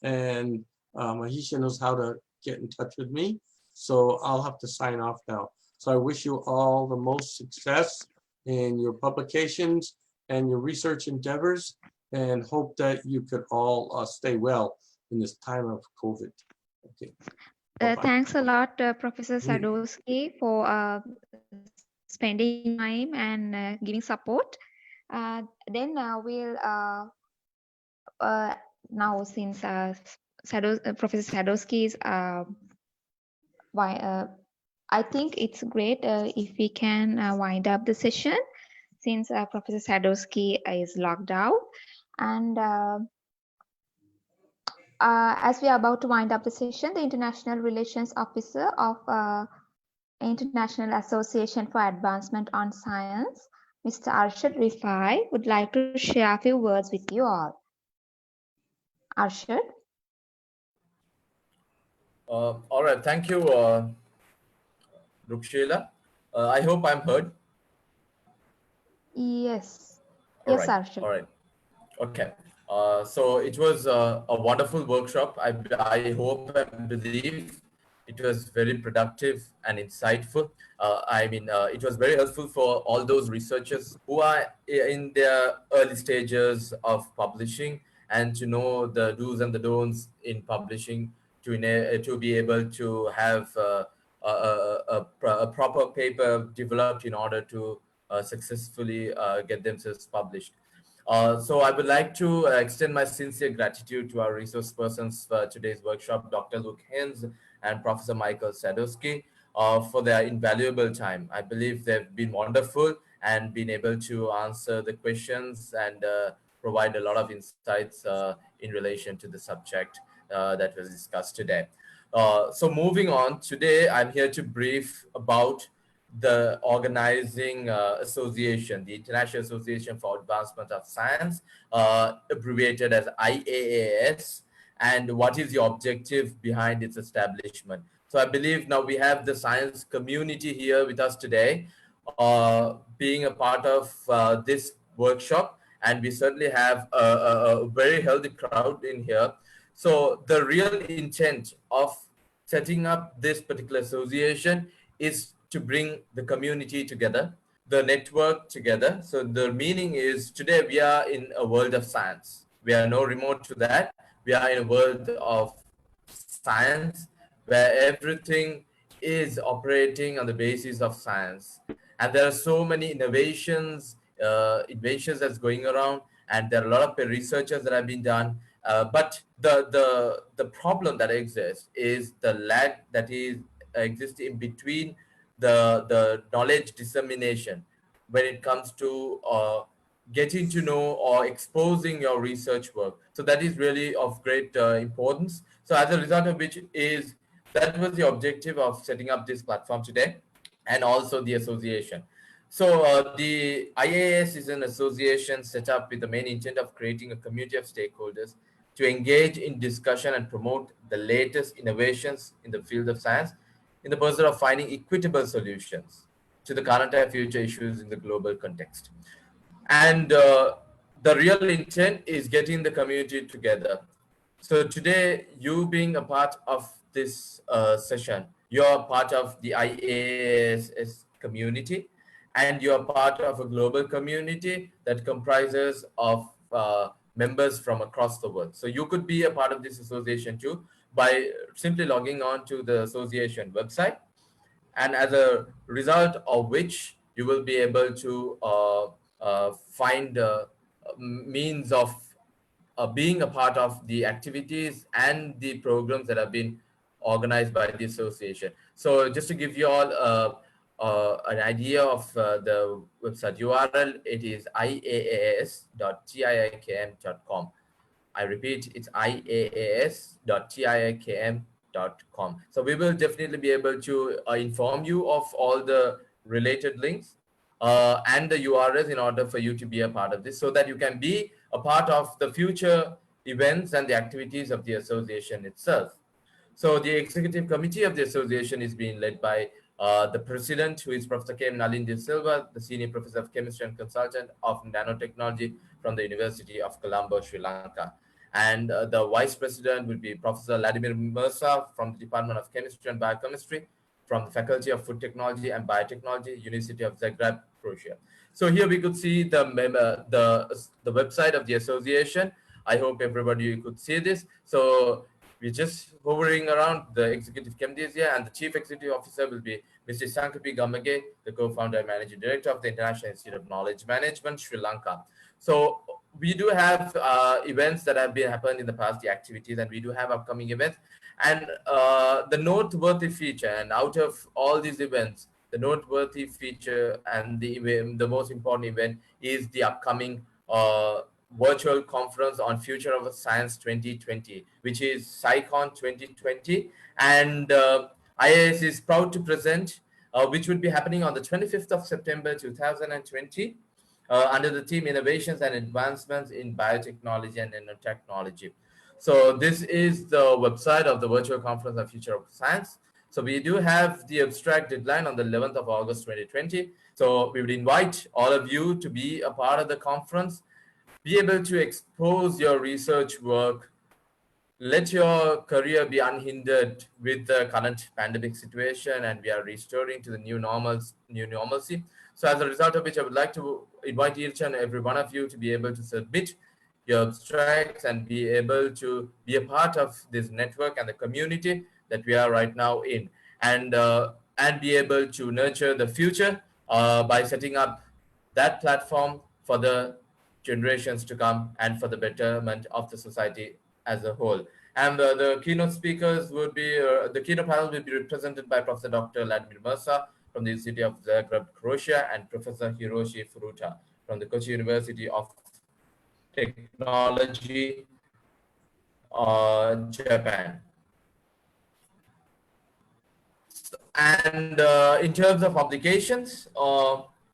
And Mahisha knows how to get in touch with me. So I'll have to sign off now. So I wish you all the most success in your publications and your research endeavors, and hope that you could all stay well in this time of COVID. Okay. Thanks a lot, Professor Sadowsky, for spending time and giving support. Then we'll now, since Professor Sadowsky is I think it's great if we can wind up the session, since Professor Sadowsky is logged out. And as we are about to wind up the session, the International Relations Officer of International Association for Advancement on Science, Mr. Arshad Rifai, would like to share a few words with you all. Arshad? All right, thank you, Rukshila. I hope I'm heard. Yes. All Yes, right. Arshad. All right. Okay. So it was a wonderful workshop. I hope and believe it was very productive and insightful. It was very helpful for all those researchers who are in their early stages of publishing, and to know the do's and the don'ts in publishing, to be able to have a proper paper developed in order to successfully get themselves published. So I would like to extend my sincere gratitude to our resource persons for today's workshop, Dr. Luc Hens and Professor Michael Sadowsky, for their invaluable time. I believe they've been wonderful and been able to answer the questions and provide a lot of insights in relation to the subject that was discussed today. So moving on, today I'm here to brief about the organizing association, the International Association for Advancement of Science, abbreviated as IAAS, and what is the objective behind its establishment. So I believe now we have the science community here with us today, being a part of this workshop, and we certainly have a very healthy crowd in here. So the real intent of setting up this particular association is to bring the community together, the network together. So the meaning is today we are in a world of science. We are no remote to that. We are in a world of science where everything is operating on the basis of science, and there are so many inventions that's going around, and there are a lot of researchers that have been done, but the problem that exists is the lag that is exists in between the knowledge dissemination when it comes to getting to know or exposing your research work. So that is really of great importance. So as a result of which is, that was the objective of setting up this platform today, and also the association. So the IAS is an association set up with the main intent of creating a community of stakeholders to engage in discussion and promote the latest innovations in the field of science in the pursuit of finding equitable solutions to the current and future issues in the global context. And the real intent is getting the community together. So today, you being a part of this session, you're part of the IASS community, and you're part of a global community that comprises of members from across the world. So you could be a part of this association too by simply logging on to the association website, and as a result of which you will be able to find means of being a part of the activities and the programs that have been organized by the association. So just to give you all an idea of the website URL, it is iaas.tiikm.com. I repeat, it's iaas.tiikm.com. So we will definitely be able to inform you of all the related links and the URLs in order for you to be a part of this, so that you can be a part of the future events and the activities of the association itself. So the executive committee of the association is being led by the president, who is Professor K. Nalin De Silva, the senior professor of chemistry and consultant of nanotechnology from the University of Colombo, Sri Lanka. And the vice president will be Professor Vladimir Mersa from the Department of Chemistry and Biochemistry from the Faculty of Food Technology and Biotechnology, University of Zagreb, Croatia. So here we could see the website of the association. I hope everybody could see this. So we're just hovering around the executive committees here, and the chief executive officer will be Mr. Sankapi Gamage, the co-founder and managing director of the International Institute of Knowledge Management, Sri Lanka. So we do have events that have been happened in the past, the activities, and we do have upcoming events. And the noteworthy feature, and out of all these events, the noteworthy feature and the most important event is the upcoming virtual conference on Future of Science 2020, which is SciCon 2020. And IAS is proud to present, which would be happening on the 25th of September 2020 under the theme Innovations and Advancements in Biotechnology and Nanotechnology. So this is the website of the virtual conference on Future of Science. So we do have the abstract deadline on the 11th of August 2020. So we would invite all of you to be a part of the conference, be able to expose your research work, let your career be unhindered with the current pandemic situation, and we are restoring to the new normalcy. So as a result of which, I would like to invite each and every one of you to be able to submit your abstracts and be able to be a part of this network and the community that we are right now in, and be able to nurture the future by setting up that platform for the generations to come and for the betterment of the society as a whole. And the keynote speakers would be, the keynote panel will be represented by Professor Dr. Vladimir Mersa from the University of Zagreb, Croatia, and Professor Hiroshi Furuta from the Kochi University of Technology, Japan. And in terms of publications,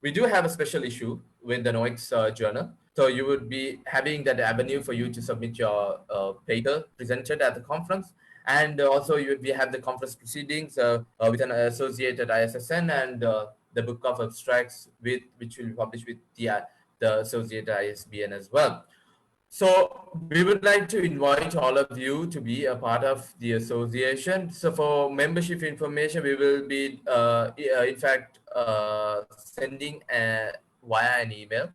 we do have a special issue with the NOICS journal. So you would be having that avenue for you to submit your paper presented at the conference. And also we have the conference proceedings with an associated ISSN, and the book of abstracts which will be published with the associated ISBN as well. So we would like to invite all of you to be a part of the association. So for membership information, we will be in fact sending via an email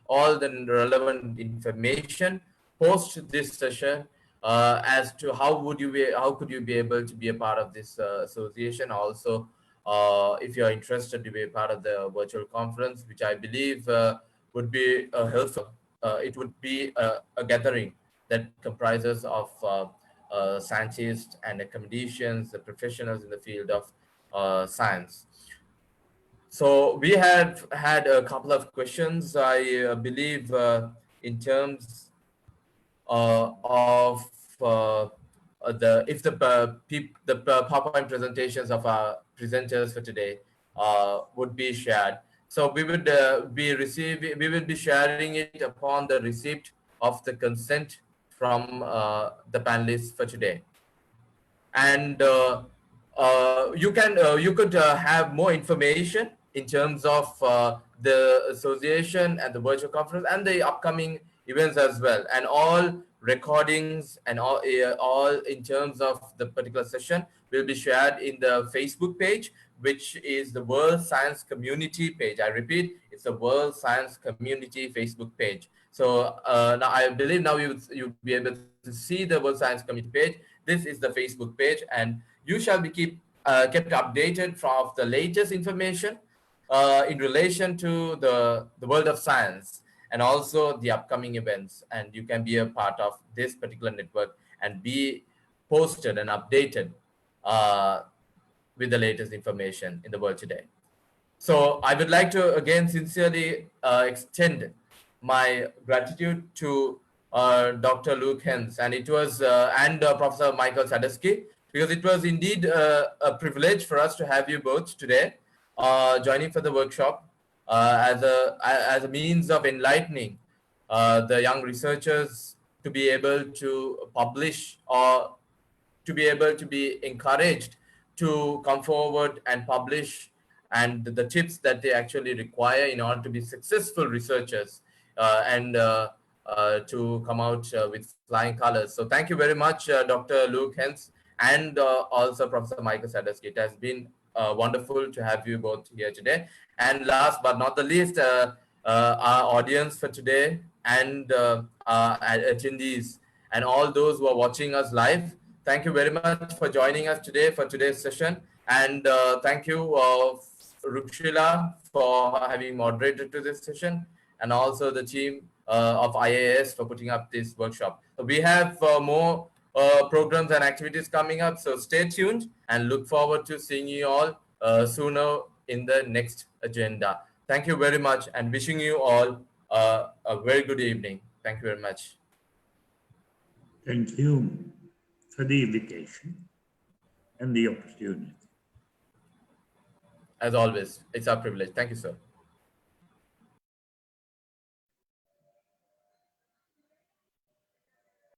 all the relevant information post this session as to how could you be able to be a part of this association. Also, if you are interested to be a part of the virtual conference, which I believe would be helpful. It would be a gathering that comprises of scientists and academicians, the professionals in the field of science. So we have had a couple of questions, I believe, in terms of the PowerPoint presentations of our presenters for today would be shared. So we would we will be sharing it upon the receipt of the consent from the panelists for today. And you could have more information in terms of the association and the virtual conference and the upcoming events as well, and all recordings and all in terms of the particular session will be shared in the Facebook page, which is the World Science Community page. I repeat, it's the World Science Community Facebook page. So now I believe now you'll be able to see the World Science Community page. This is the Facebook page, and you shall be kept updated from the latest information in relation to the world of science and also the upcoming events. And you can be a part of this particular network and be posted and updated with the latest information in the world today. So I would like to again sincerely extend my gratitude to Dr. Luc Hens, and it was and Professor Michael Sadowsky, because it was indeed a privilege for us to have you both today joining for the workshop as a means of enlightening the young researchers to be able to publish or to be able to be encouraged to come forward and publish, and the tips that they actually require in order to be successful researchers and to come out with flying colors. So thank you very much, Dr. Luc Hens and also Professor Michael Sadowsky. It has been wonderful to have you both here today. And last but not the least, our audience for today and our attendees and all those who are watching us live, thank you very much for joining us today for today's session. And thank you, Rukshila, for having moderated to this session, and also the team of IAS for putting up this workshop. So we have more programs and activities coming up, so stay tuned and look forward to seeing you all sooner in the next agenda. Thank you very much, and wishing you all a very good evening. Thank you very much. Thank you for the invitation and the opportunity. As always, it's our privilege. Thank you, sir.